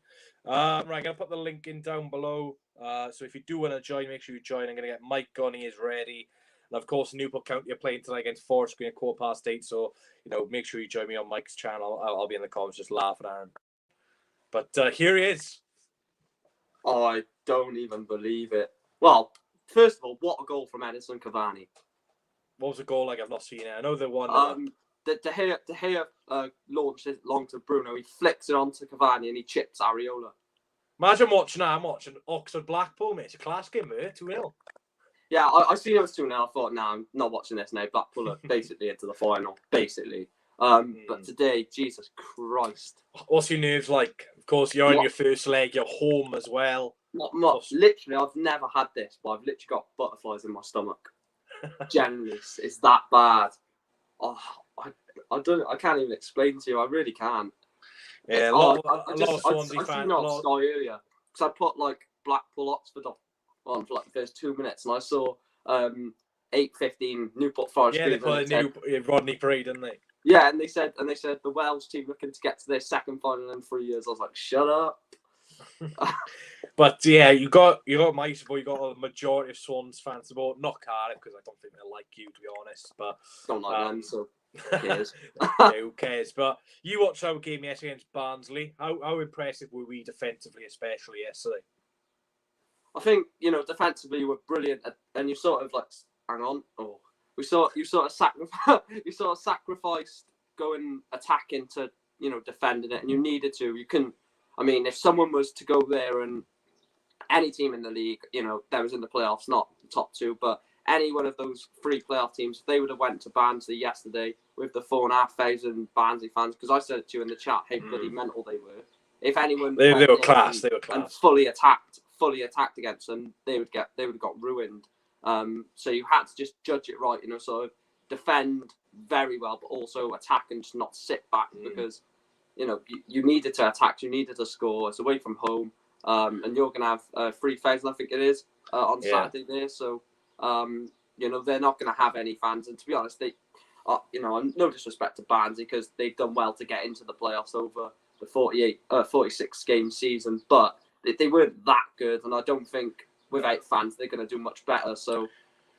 Right, I'm gonna put the link in down below. So if you do want to join, make sure you join. I'm gonna get Mike on. He is ready. And of course, Newport County are playing tonight against Forest Green at 8:15. So make sure you join me on Mike's channel. I'll be in the comments just laughing at him. But here he is. I don't even believe it. Well, first of all, what a goal from Edinson Cavani. What was the goal like? I've not seen it. I know the one. De Gea launched it long to Bruno. He flicks it onto Cavani and he chips Areola. Imagine watching that. I'm watching Oxford Blackpool, mate. It's a class game, mate. 2-0. Yeah, I seen it was 2-0. I thought, I'm not watching this now. Blackpool are basically into the final, basically. But today, Jesus Christ. What's your nerves like? Of course, you're on your first leg. You're home as well. Not much. Literally, I've never had this, but I've literally got butterflies in my stomach. Genuinely, it's that bad. Oh, I can't even explain to you. I really can't. Yeah, I seen on Sky earlier because I put like Blackpool Oxford on for like the first 2 minutes, and I saw 8:15 Newport Forest. Yeah, they put a new Rodney Parade, didn't they? Yeah, and they said the Welsh team looking to get to their second final in 3 years. I was like, shut up. But yeah, you got my support. You got a majority of Swans fans support. Not Cardiff, because I don't think they like you, to be honest. But don't like them, so who cares? Yeah, who cares? But you watched our game yesterday against Barnsley. How impressive were we defensively, especially yesterday? I think defensively you were brilliant, and you sort of like hang on. Oh, you sort of sacrificed going attacking to defending it, and you needed to. You can. I mean, if someone was to go there and any team in the league, that was in the playoffs, not the top two, but any one of those 3 playoff teams, if they would have went to Barnsley yesterday with the 4,500 Barnsley fans, because I said it to you in the chat, how bloody mental they were. If anyone they were class, they were class, and fully attacked against them, they would have got ruined. So you had to just judge it right, sort of defend very well, but also attack and just not sit back because. You needed to attack, you needed to score. It's away from home, and you're going to have 3,000, I think it is, on Saturday there. So, they're not going to have any fans. And to be honest, they, no disrespect to Barnsley because they've done well to get into the playoffs over the 46 game season, but they weren't that good. And I don't think without fans they're going to do much better. So,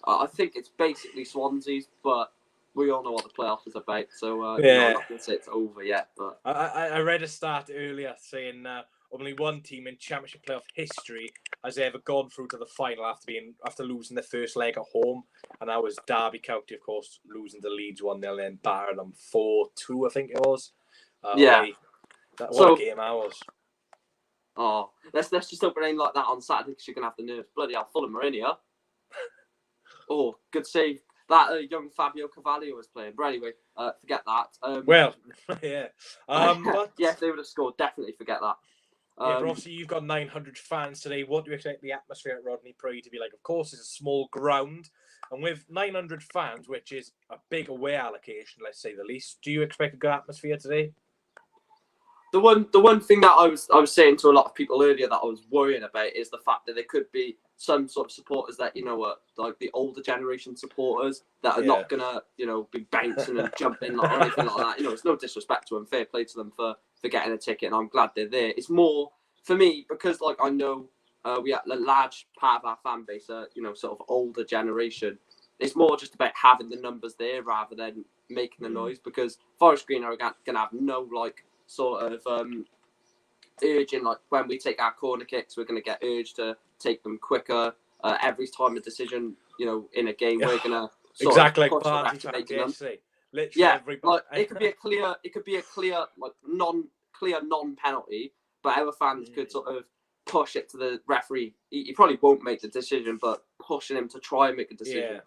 I think it's basically Swansea's, but. We all know what the playoffs is about, so I'm not going to say it's over yet. But I read a stat earlier saying only one team in Championship playoff history has ever gone through to the final after losing the first leg at home, and that was Derby County, of course, losing to Leeds 1-0 and then battered them 4-2, I think it was. What a game that was. Oh, let's just hope it ain't like that on Saturday because you're going to have the nerves. Bloody hell, Fulham are in here. Oh, good save. That young Fabio Carvalho was playing. But anyway, forget that. Yeah. Yes, they would have scored. Definitely forget that. But obviously you've got 900 fans today. What do you expect the atmosphere at Rodney Parade to be like? Of course, it's a small ground. And with 900 fans, which is a big away allocation, let's say the least, do you expect a good atmosphere today? The one thing that I was saying to a lot of people earlier that I was worrying about is the fact that there could be some sort of supporters that like the older generation supporters that are not gonna be bouncing and jumping or anything like that. It's no disrespect to them, fair play to them for getting a ticket, and I'm glad they're there. It's more for me because like I know we have a large part of our fan base are sort of older generation. It's more just about having the numbers there rather than making the noise because Forest Green are gonna have no like sort of urging like when we take our corner kicks we're going to get urged to take them quicker every time a decision in a game we're going to exactly like Barnsley fans yesterday. Literally like it could be a clear like non penalty but our fans could sort of push it to the referee. He probably won't make the decision but pushing him to try and make a decision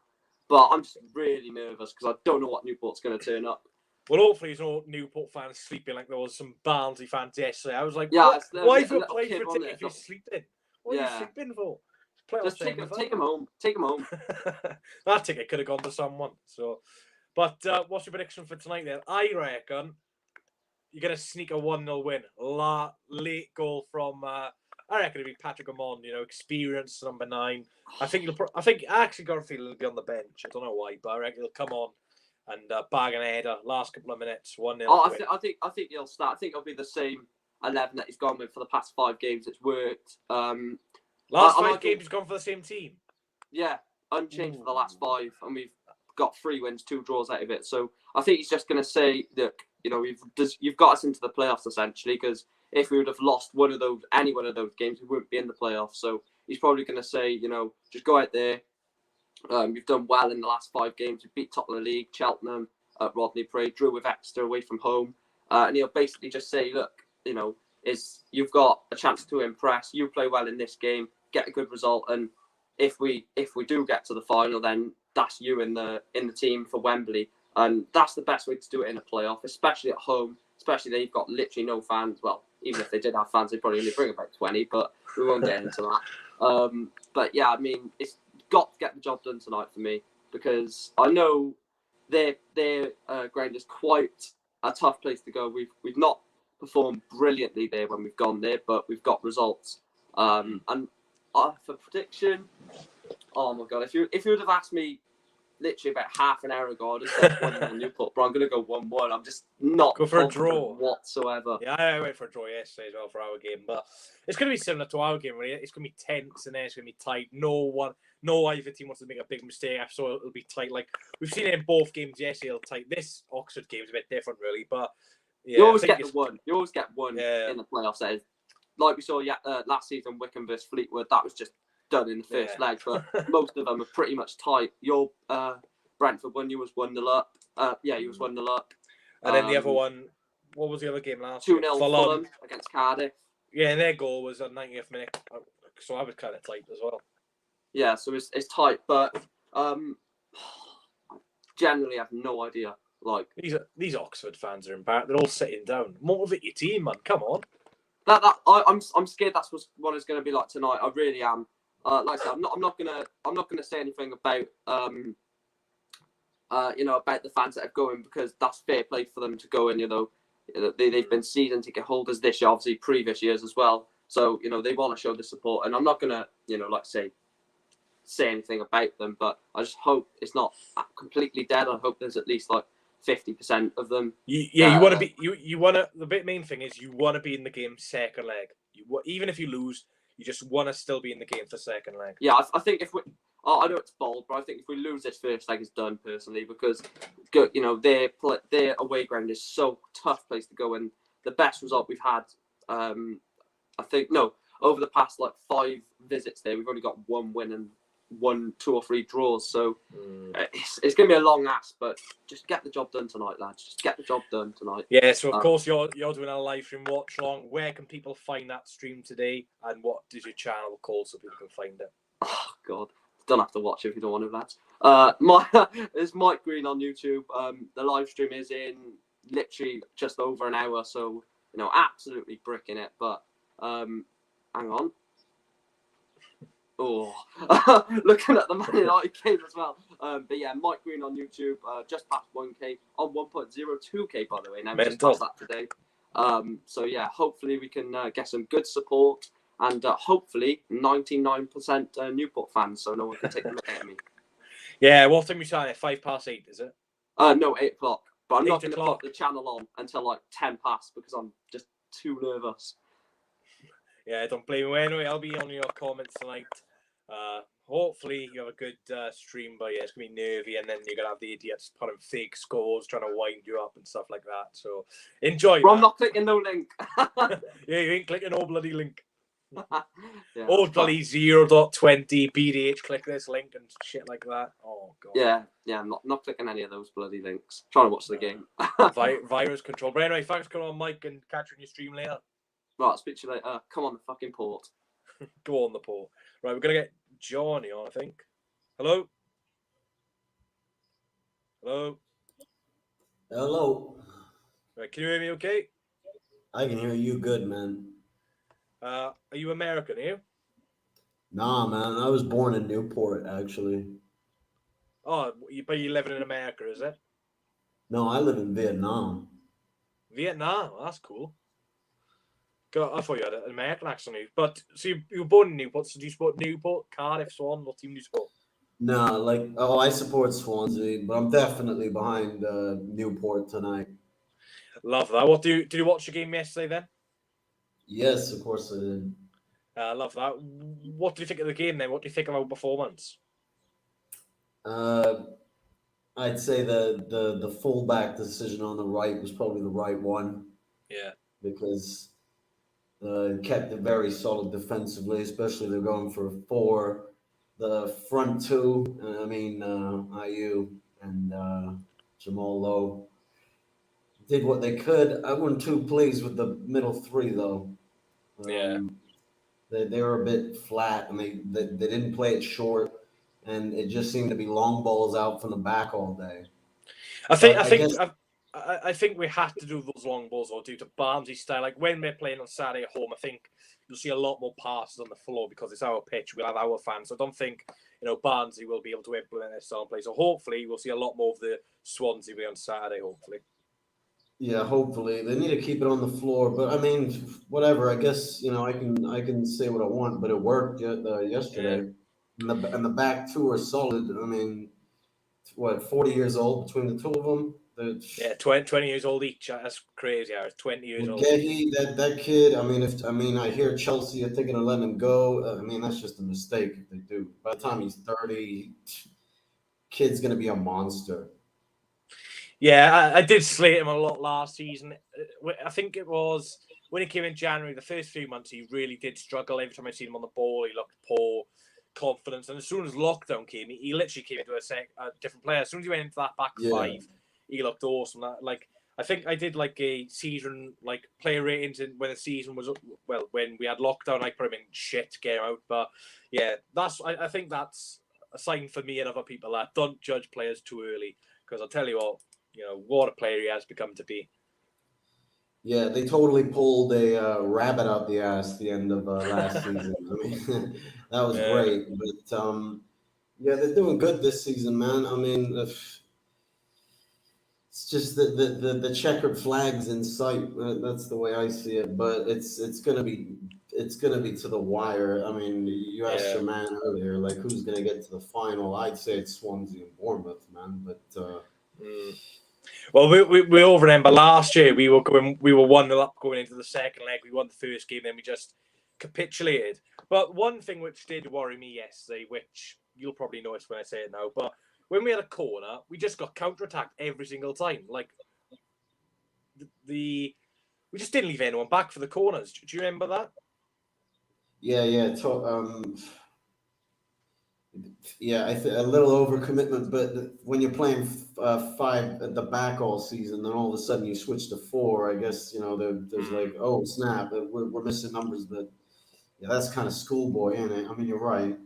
but I'm just really nervous because I don't know what Newport's going to turn up. Well, hopefully there's no Newport fans sleeping like there was some Barnsley fans yesterday. I was like, Yeah, what? it's the Why little for play kid, for a wasn't ticket it? if you're sleeping? What are Yeah. you sleeping for? Playoff Just take semi-final. him home. Take him home. That ticket could have gone to someone. So, but what's your prediction for tonight then? I reckon you're gonna sneak a 1-0 win. Late goal from I reckon it'll be Patrick Amon. Experienced number 9. I think actually Garfield will be on the bench. I don't know why, but I reckon he'll come on and bag an header last couple of minutes. 1-0. Oh, I think he'll start. I think it'll be the same 11 that he's gone with for the past 5 games. It's worked. Last 5 games he's gone for the same team. Yeah, unchanged for the last 5, and we've got 3 wins, 2 draws out of it. So I think he's just going to say, look, you've got us into the playoffs essentially, because if we would have lost any one of those games, we wouldn't be in the playoffs. So he's probably going to say, just go out there. You've done well in the last 5 games. You beat top of the league, Cheltenham at Rodney Parade, drew with Exeter away from home, and he'll basically just say, look, you've got a chance to impress. You play well in this game, get a good result, and if we do get to the final, then that's you in the team for Wembley, and that's the best way to do it in a playoff, especially at home. Especially they've got literally no fans. Well, even if they did have fans, they'd probably only bring about 20, but we won't get into that. But yeah, I mean, it's got to get the job done tonight for me, because I know their ground is quite a tough place to go. We've not performed brilliantly there when we've gone there, but we've got results. And for prediction, oh my god, if you would have asked me literally about half an hour ago, I'd have said 1-0 Newport, but I'm going to go 1-1. I'm just not go for a draw whatsoever. Yeah, I went for a draw yesterday as well for our game, but it's going to be similar to our game, really. It's going to be tense and then it's going to be tight. No either team wants to make a big mistake, so it'll be tight. Like we've seen it in both games yesterday, it'll tight. This Oxford game is a bit different, really, but yeah, you always get one. You always get one in the playoffs. Like we saw last season, Wickham versus Fleetwood, that was just done in the first leg, but most of them are pretty much tight. Your Brentford one, you was 1-0 up. You was 1-0 up. And then the other one, what was the other game last 2-0 year? Fulham against Cardiff. Yeah, and their goal was at 90th minute, so I was kind of tight as well. Yeah, so it's tight, but generally I have no idea. Like these Oxford fans are embarrassed. They're all sitting down. Motivate your team, man. Come on. I'm scared that's what it's going to be like tonight. I really am. Like I said, I'm not gonna say anything about about the fans that are going, because that's fair play for them to go in. They've been season ticket holders this year, obviously previous years as well. So they want to show the support, and I'm not gonna say anything about them. But I just hope it's not completely dead. I hope there's at least 50% of them. You want to be. You want to. The main thing is you want to be in the game second leg. Even if you lose, you just want to still be in the game for second leg. Yeah, I think if we, I know it's bold, but I think if we lose this first leg, it's done personally, because their away ground is so tough place to go, and the best result we've had, over the past 5 visits there, we've only got 1 win and 2 or 3 draws. So it's going to be a long ask, but just get the job done tonight, lads. Just get the job done tonight. Yeah, so of course you're doing a live stream watch along. Where can people find that stream today, and what does your channel called so people can find it? Oh God, don't have to watch it if you don't want to, lads. There's Mike Green on YouTube. The live stream is in literally just over an hour, so absolutely bricking it. But hang on. Oh, looking at the Man United game as well. But yeah, Mike Green on YouTube, just past 1K, on 1.02K by the way. Now we just passed that today. So yeah, hopefully we can get some good support, and hopefully 99% Newport fans, so no one can take a look at me. Yeah, what time are you starting at? 8:05, is it? No, 8 o'clock. But I'm not going to put the channel on until 10 past, because I'm just too nervous. Yeah, don't blame me. Anyway, I'll be on your comments tonight. Hopefully you have a good stream, but yeah, it's going to be nervy, and then you're going to have the idiots putting fake scores, trying to wind you up and stuff like that. So enjoy. Bro, I'm not clicking no link. Yeah, you ain't clicking no bloody link. Yeah, bloody 0.20 BDH, click this link and shit like that. Oh god. Yeah, I'm not clicking any of those bloody links. I'm trying to watch the game. Virus control. But anyway, thanks for coming on, Mike, and catch you on your stream later. Right, I'll speak to you later. Come on the fucking port. Go on the port. Right, we're gonna get Johnny on, I think. Hello. Hello. Hello. Right, can you hear me okay? I can hear you good, man. Are you American, are you? Nah, man. I was born in Newport, actually. Oh, but you're living in America, is it? No, I live in Vietnam. Vietnam, that's cool. God, I thought you had an American accent. But so you were born in Newport. So do you support Newport, Cardiff, Swan? What team do you support? Nah, I support Swansea, but I'm definitely behind Newport tonight. Love that. What did you watch the game yesterday then? Yes, of course I did. Love that. What do you think of the game then? What do you think of our performance? I'd say the fullback decision on the right was probably the right one. Yeah. Because kept it very solid defensively, especially they're going for a 4. The front 2, IU and Jamal Lowe did what they could. I wasn't too pleased with the middle 3 though. Yeah. They were a bit flat. I mean, they didn't play it short, and it just seemed to be long balls out from the back all day. I think we have to do those long balls or due to Barnsley style. Like when we're playing on Saturday at home, I think you'll see a lot more passes on the floor because it's our pitch. We'll have our fans. So I don't think Barnsley will be able to implement their style play. So hopefully we'll see a lot more of the Swansea way on Saturday. Hopefully. Yeah, hopefully they need to keep it on the floor. But I mean, whatever. I guess I can say what I want, but it worked yesterday. Yeah. And the back 2 are solid. I mean, 40 years old between the 2 of them. 20 years old each. That's crazy. 20 years old. Getty, that kid. I hear Chelsea are thinking of letting him go. That's just a mistake if they do. By the time he's 30, kid's gonna be a monster. Yeah, I did slate him a lot last season. I think it was when he came in January. The first few months, he really did struggle. Every time I seen him on the ball, he looked poor confidence. And as soon as lockdown came, he literally came into a different player. As soon as he went into that back 5, he looked awesome. I think I did a season player ratings when the season was when we had lockdown. I put him in shit, get him out. But yeah, I think that's a sign for me and other people that don't judge players too early, because I'll tell you what a player he has become to be. Yeah, they totally pulled a rabbit out the ass at the end of last season. That was great. But they're doing good this season, man. It's just the checkered flags in sight. That's the way I see it. But it's gonna be to the wire. You asked your man earlier, who's gonna get to the final. I'd say it's Swansea and Bournemouth, man. But well, we all remember last year we were 1-0 up going into the second leg. We won the first game, then we just capitulated. But one thing which did worry me yesterday, which you'll probably notice when I say it now, but when we had a corner, we just got counter-attacked every single time. We just didn't leave anyone back for the corners. Do you remember that? Yeah. A little overcommitment, but when you're playing 5 at the back all season, then all of a sudden you switch to 4. I guess there's oh snap, we're missing numbers, but yeah, that's kind of schoolboy, isn't it? You're right.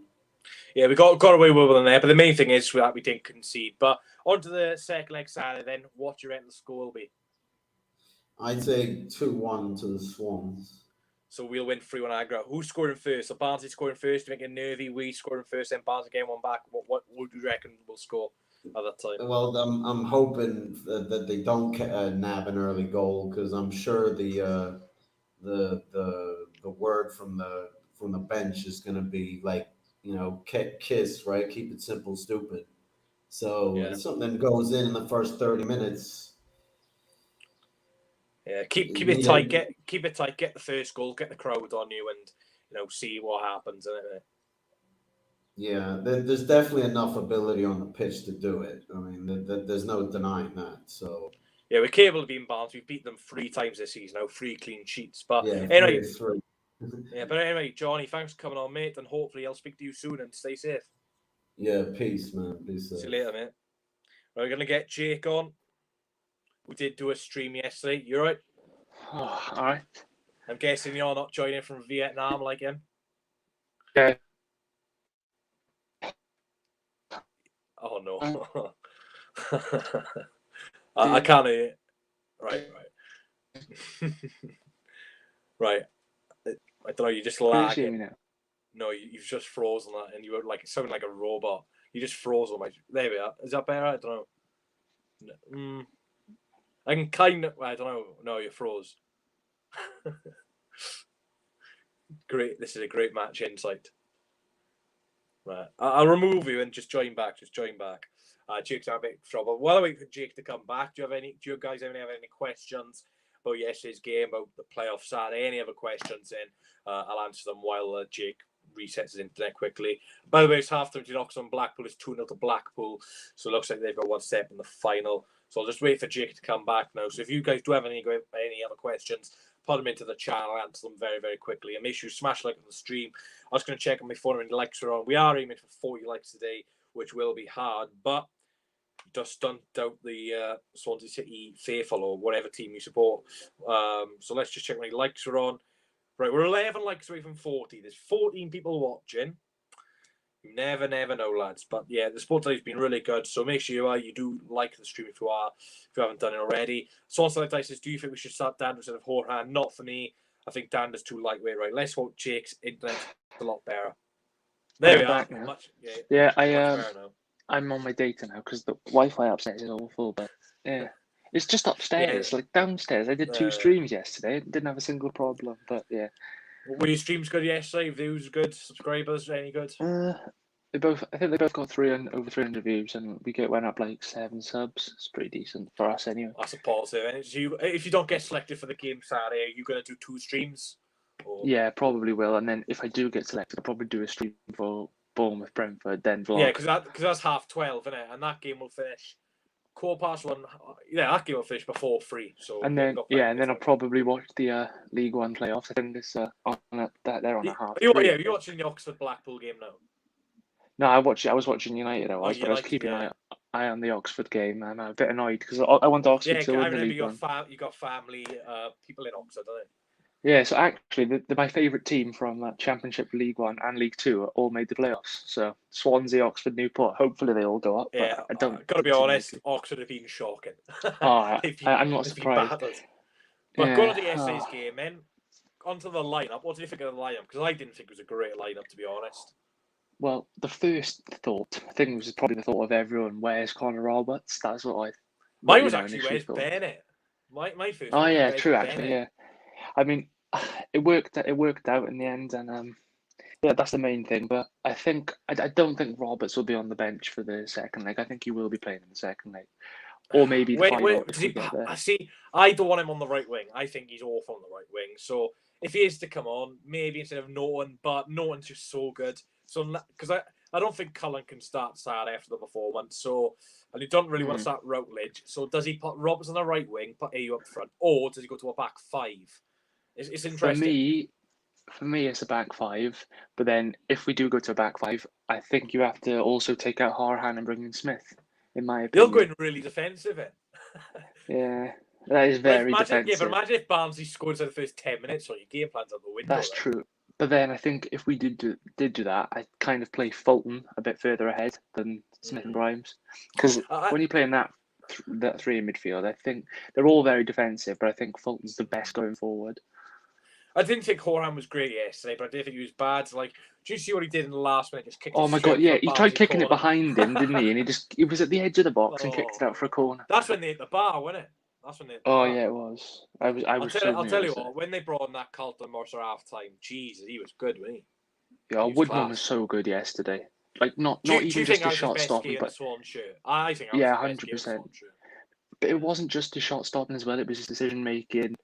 Yeah, we got away with it there, but the main thing is that we didn't concede. But on to the second leg Saturday, then what do you reckon the score will be? I'd say 2-1 to the Swans. So we'll win 3-1 aggro. Who's scoring first? So Barnsley scoring first to make it nervy. We scoring first, then Barnsley getting one back. What would you reckon will score at that time? Well, I'm hoping that they don't nab an early goal, because I'm sure the word from the bench is going to be kiss, right? Keep it simple, stupid. So if something goes in the first 30 minutes. Yeah, keep it tight. Keep it tight. Get the first goal. Get the crowd on you, and see what happens. Yeah, there's definitely enough ability on the pitch to do it. There's no denying that. So yeah, we're capable of beating Barnsley. We've beat them 3 times this season. 3 clean sheets. But anyway, 3. Yeah, but anyway, Johnny, thanks for coming on, mate, and hopefully I'll speak to you soon and stay safe. Yeah, peace, man. Be safe. See you later, mate. We're going to get Jake on. We did do a stream yesterday. You right? Oh, all right. I'm guessing you're not joining from Vietnam like him? Yeah. Oh, no. I can't hear you. Right. Right. I don't know. You just Can you lag see it. me now? No, you've just frozen that, and you were like sounding like a robot. You just froze on my. There we are. Is that better? I don't know. I can kind of. I don't know. No, you froze. Great. This is a great match insight. Right. I'll remove you and just join back. Jake's having a bit of trouble. While I wait for Jake to come back, do you guys have any questions about yesterday's game, about the playoff Saturday? Any other questions? Then I'll answer them while Jake resets his internet quickly. By the way, it's half time to Oxford. Blackpool is 2-0 to Blackpool, so it looks like they've got one step in the final. So I'll just wait for Jake to come back now. So if you guys do have any other questions, put them into the channel. I'll answer them very, very quickly. And make sure you smash like on the stream. I was going to check on my phone how many likes are on. We are aiming for 40 likes today, which will be hard, but just don't doubt the Swansea City faithful or whatever team you support. So let's just check how many likes are on. Right, we're 11 likes away from 40. There's 14 people watching. You never know, lads. But yeah, the sport today's been really good. So make sure you do like the stream if you haven't done it already. Swansea Dice says, do you think we should start Dan instead of Horhan? Not for me. I think Dan is too lightweight. Right, let's hope Jake's internet's a lot better. There we are. Much better now. I'm on my data now because the Wi-Fi upstairs is awful. But yeah, it's just upstairs. Like downstairs, I did 2 streams yesterday. Didn't have a single problem. But yeah. Were your streams good yesterday? Views good? Subscribers any good? I think they both got over 300 views, and went up like 7 subs. It's pretty decent for us anyway. That's a positive. And if you don't get selected for the game Saturday, are you going to do 2 streams? Or... Yeah, probably will. And then if I do get selected, I'll probably do a stream for Bournemouth, Brentford, then vlog. Yeah, because that's 12:30, isn't it? And that game will finish 1:15. Yeah, that game will finish before 3. So and then I'll probably watch the League One playoffs. I think it's they're on a half. You're watching the Oxford Blackpool game now. No, I was watching United. But I was keeping an eye on the Oxford game. I'm a bit annoyed because I want Oxford to win the League One. You got family people in Oxford, don't they? Yeah, so actually, my favourite team from Championship, League One, and League Two all made the playoffs. So Swansea, Oxford, Newport. Hopefully, they all go up. Yeah, I don't. Got to be honest, Oxford have been shocking. I'm not surprised. But going on to yesterday's game, then onto the lineup. What do you think of the lineup? Because I didn't think it was a great lineup, to be honest. Well, the first thought, I think it was probably the thought of everyone. Where's Connor Roberts? That's what I. Mine was actually where's Bennett. My first. Oh yeah, true. Actually, yeah. I mean, it worked out in the end, and yeah, that's the main thing. But I don't think Roberts will be on the bench for the second leg. I think he will be playing in the second leg, or maybe the final. I don't want him on the right wing. I think he's off on the right wing. So if he is to come on, maybe instead of Norton, but Norton's just so good. So because I don't think Cullen can start Saturday after the performance. So and he doesn't really want to start Routledge. So does he put Roberts on the right wing, put AU up front, or does he go to a back 5? It's interesting. For me, it's a back 5. But then, if we do go to a back 5, I think you have to also take out Harhan and bring in Smith. In my opinion, they'll go in really defensive. Yeah, that is very defensive. Yeah, but imagine if Barnsley scores in the first 10 minutes, so your game plan's out the window. That's true. But then I think if we did do that, I'd kind of play Fulton a bit further ahead than Smith and Grimes, because when you play in that 3 in midfield, I think they're all very defensive, but I think Fulton's the best going forward. I didn't think Horan was great yesterday, but I did think he was bad. Like, do you see what he did in the last minute? Just kicked. Oh my god! Yeah, he tried kicking it behind him, didn't he? And he was at the edge of the box and kicked it out for a corner. That's when they hit the bar, wasn't it? That's when they. Yeah, it was. I'll tell you what. When they brought in that Carlton Mercer half time, Jesus, he was good, wasn't he? Yeah, Woodman was so good yesterday. Like not even just a shot stopping, but I think 100%. But it wasn't just his shot stopping as well. It was his decision making.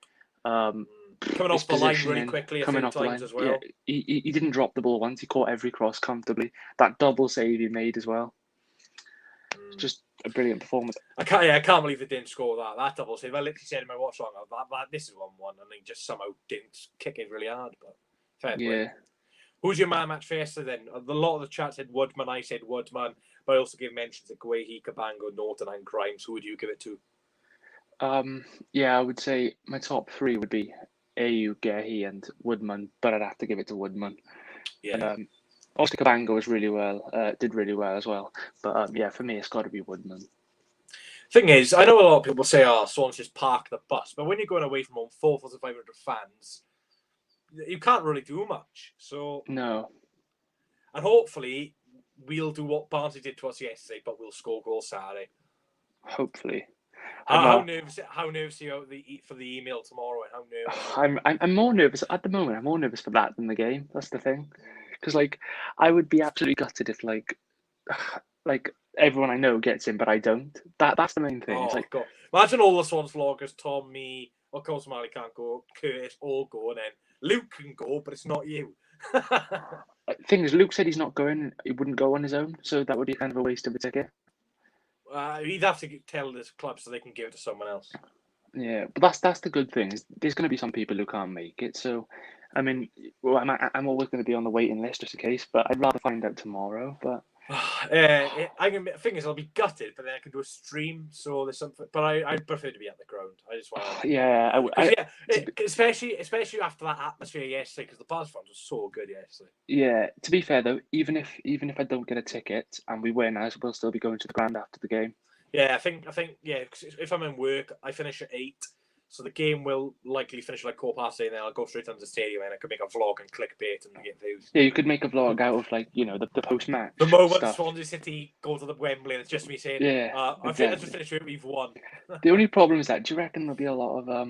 Coming off the line really quickly a few times as well. Yeah, he didn't drop the ball once. He caught every cross comfortably. That double save he made as well. Just a brilliant performance. I can't believe they didn't score that double save. I literally said in my watch long, this is 1-1, and they just somehow didn't kick it really hard. But fair play. Who's your man match for yesterday then? A lot of the chat said Woodman. I said Woodman, but I also gave mentions of Guehi, Cabango, Norton, and Grimes. Who would you give it to? I would say my top 3 would be AU, Guehi, and Woodman, but I'd have to give it to Woodman. Yeah. And, also, Cabango did really well as well. But for me, it's got to be Woodman. Thing is, I know a lot of people say, "Oh, Swans just park the bus," but when you're going away from home, 4,500 fans, you can't really do much. So No. and hopefully we'll do what Barnsley did to us yesterday, but we'll score goals Saturday. Hopefully. How nervous are you for the email tomorrow? And how nervous? I'm more nervous at the moment. I'm more nervous for that than the game. That's the thing. Because like I would be absolutely gutted if like everyone I know gets in, but I don't. That's the main thing. Oh, It's like God. Imagine all the Swans vloggers, Tom, me, of course, Mali can't go, Curtis, all go, and then Luke can go, but it's not you. thing is, Luke said he's not going. He wouldn't go on his own, so that would be kind of a waste of a ticket. He'd have to tell this club so they can give it to someone else. Yeah, but that's the good thing. Is there's going to be some people who can't make it. So, I mean, well, I'm always going to be on the waiting list just in case. But I'd rather find out tomorrow. But Thing is, I'll be gutted, but then I can do a stream. So there's something. But I prefer to be at the ground. I just want to. yeah, especially after that atmosphere yesterday, because the Barnsley fans were so good yesterday. Yeah. To be fair though, even if I don't get a ticket and we win, I will still be going to the ground after the game. Yeah, I think yeah. If I'm in work, I finish at 8. So the game will likely finish like 8:15, and then I'll go straight into the stadium and I can make a vlog and clickbait and get views. Yeah, you could make a vlog out of like the post match. The moment stuff. Swansea City go to the Wembley and it's just me saying, Yeah, I think I just finished it, we've won. The only problem is that do you reckon there'll be a lot of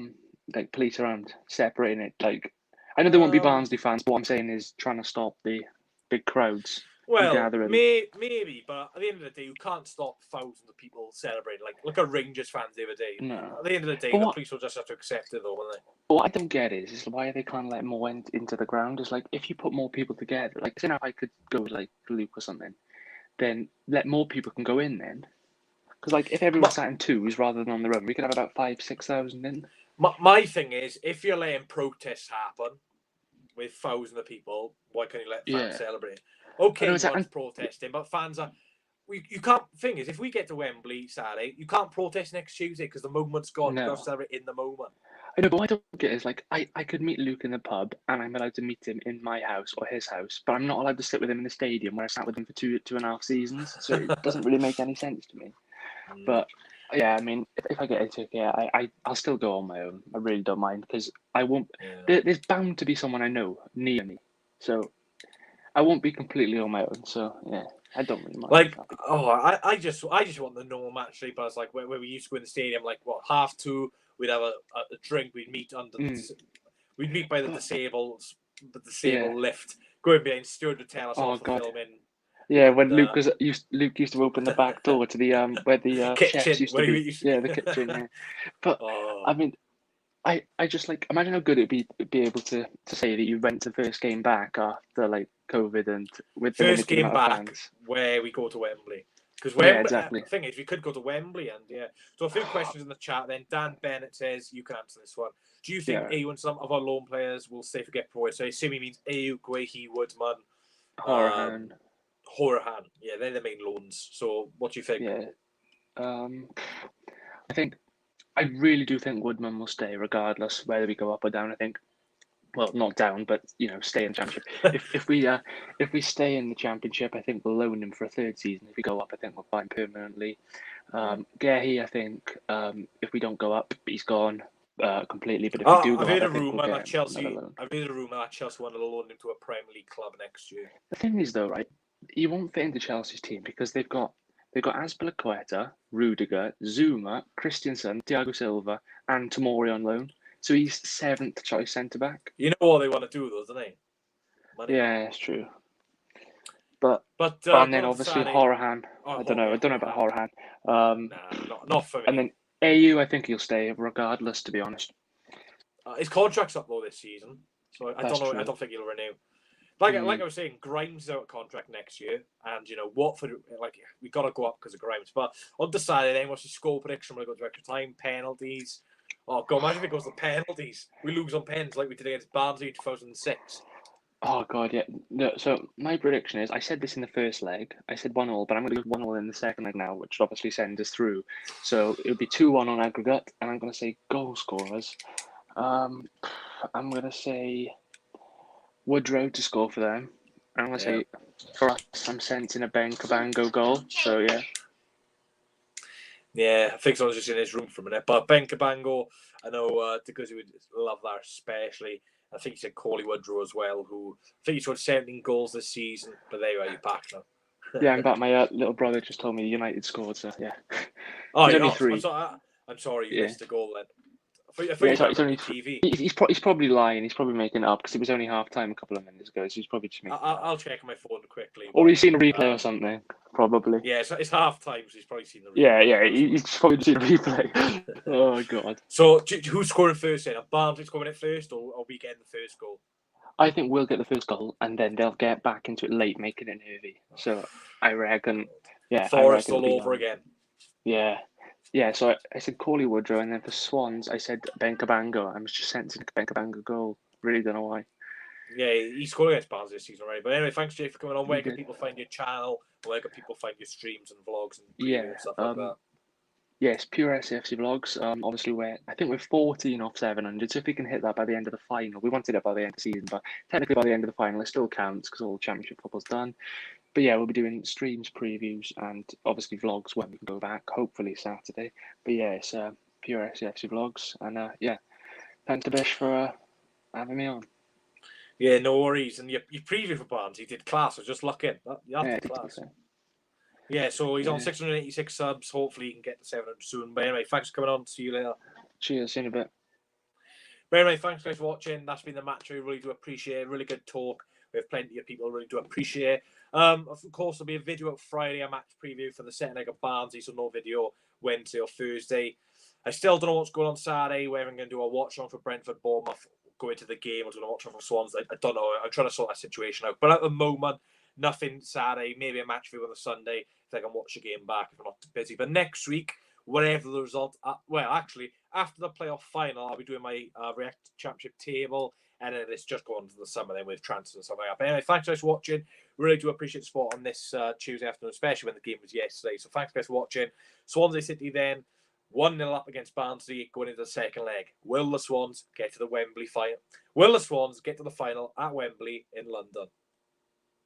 like police around separating it? Like I know there won't be Barnsley fans, but what I'm saying is trying to stop the big crowds. Well, maybe, but at the end of the day, you can't stop thousands of people celebrating. Like, look at Rangers fans the other day. No. At the end of the day, the police will just have to accept it, though, won't they? What I don't get is why they can't let more into the ground. It's like, if you put more people together, like, say now I could go with, like, Luke or something, then let more people can go in then. Because, like, if everyone sat in twos rather than on their own, we could have about 5,000-6,000 in. My thing is, if you're letting protests happen with thousands of people, why can't you let fans celebrate? Okay, everyone's protesting, but fans are. You can't. Thing is, if we get to Wembley Saturday, you can't protest next Tuesday because the moment's gone. You have to celebrate in the moment. I know, but what I don't get is like I could meet Luke in the pub and I'm allowed to meet him in my house or his house, but I'm not allowed to sit with him in the stadium where I sat with him for two and a half seasons. So it doesn't really make any sense to me. But yeah, I mean, if I get a ticket, I'll still go on my own. I really don't mind because I won't. Yeah. There's bound to be someone I know near me, so I won't be completely on my own. So yeah, I don't really mind. Like, I just want the normal match day buzz, like where we used to go in the stadium, like 2:30. We'd have a drink. We'd meet we'd meet by the disabled lift, going behind Stuart to tell us off for filming. Yeah, when Luke used to open the back door to the where the kitchen chefs used to be. The kitchen. Yeah. But I mean, I just like imagine how good it'd be able to say that you went to the first game back after like COVID and with the first game back where we go to Wembley. Because the thing is, we could go to Wembley and So a few questions in the chat. Then Dan Bennett says you can answer this one. Do you think AU and some of our loan players will stay for get promoted? So I assume he means AU, Guehi, Woodman, Horahan. Yeah, they're the main loans. So what do you think? Yeah, I really do think Woodman will stay regardless whether we go up or down. I think. Well, not down, but stay in the championship. if we stay in the championship, I think we'll loan him for a third season. If we go up, I think we'll buy him permanently. Gehi, I think if we don't go up, he's gone completely. But if we do go up, I've heard a rumor that Chelsea want to loan him to a Premier League club next year. The thing is, though, right, he won't fit into Chelsea's team because they've got Azpilicueta, Rudiger, Zuma, Christensen, Thiago Silva, and Tomori on loan. So he's 7th choice centre back. You know what they want to do, though, don't they? Money. Yeah, it's true. But and then obviously Horahan. I don't know about Horahan. Not for me. And then AU, I think he'll stay regardless. To be honest, his contract's up though this season, so I don't know. True. I don't think he'll renew. Like I was saying, Grimes is out of contract next year, and Watford, we got to go up because of Grimes. But on the Saturday, then what's the score prediction? We'll go to extra time, penalties. Oh, God, imagine if it goes to penalties. We lose on pens like we did against Barnsley in 2006. Oh, God, yeah. No, so my prediction is, I said this in the first leg. I said 1-1, but I'm going to go 1-1 in the second leg now, which obviously sends us through. So it'll be 2-1 on aggregate, and I'm going to say goal scorers. I'm going to say Woodrow to score for them. I'm going to say, for us, I'm sensing a Ben Cabango goal. So, yeah. Yeah, I think someone's just in his room for a minute. But Ben Cabango, I know because he would love that especially. I think he said Corley Woodrow as well, who I think he scored 17 goals this season. But there you are, you're back now. Yeah, I'm back. My little brother just told me United scored, so yeah. Oh, He's you're only not. 3. I'm sorry you Yeah. missed a goal then. I thought Yeah, you were it's only on TV. he's probably lying. He's probably making it up because it was only half time a couple of minutes ago. So he's probably just making it up. I'll check my phone quickly. Or but, he's seen a replay or something. Probably. Yeah, it's half time, so he's probably seen the replay. Yeah. He's probably seen a replay. Oh god. So who's scoring first then? Are Barnsley scoring it first, or are we getting the first goal? I think we'll get the first goal, and then they'll get back into it late, making it nervy. So I reckon, yeah. Forest I reckon all over again. Yeah. Yeah, so I said Corley Woodrow, and then for Swans, I said Ben Cabango. I was just sensing a Ben Cabango goal. Really don't know why. Yeah, he scored against Barnsley this season already. But anyway, thanks, Jay, for coming on. Where can did. people find your channel? Where can people find your streams and vlogs and Yeah, stuff like that? Yes, pure SFC vlogs. Obviously, I think we're 14 off 700. So if we can hit that by the end of the final, we wanted it by the end of the season, but technically by the end of the final, it still counts because all championship football's done. But yeah, we'll be doing streams, previews, and obviously vlogs when we can go back. Hopefully Saturday. But yeah, it's pure SFC vlogs, and yeah, thanks to Bish for having me on. Yeah, no worries. And your preview for Barnsley did class. I was just looking. Yeah, That's class. Yeah, so he's on 686 subs. Hopefully he can get to 700 soon. But anyway, thanks for coming on. See you later. Cheers, see you in a bit. But anyway, thanks guys for watching. That's been the match. We really do appreciate it. Really good talk. We have plenty of people really do appreciate it. Of course, there'll be a video out Friday, a match preview for the second leg of Barnsley, so no video Wednesday or Thursday. I still don't know what's going on Saturday, whether I'm going to do a watch on for Brentford, Bournemouth, go into the game, or going to watch on for Swans. I don't know. I'm trying to sort that situation out. But at the moment, nothing Saturday. Maybe a match view on the Sunday if I can watch the game back if I'm not too busy. But next week, whatever the result, well, actually, after the playoff final, I'll be doing my React Championship table, and then it's just going to the summer then with transfers and stuff like that. But anyway, thanks guys for watching. Really do appreciate the support on this Tuesday afternoon, especially when the game was yesterday. So thanks guys for watching. Swansea City then 1-0 up against Barnsley going into the second leg. Will the Swans get to the Wembley final? Will the Swans get to the final at Wembley in London?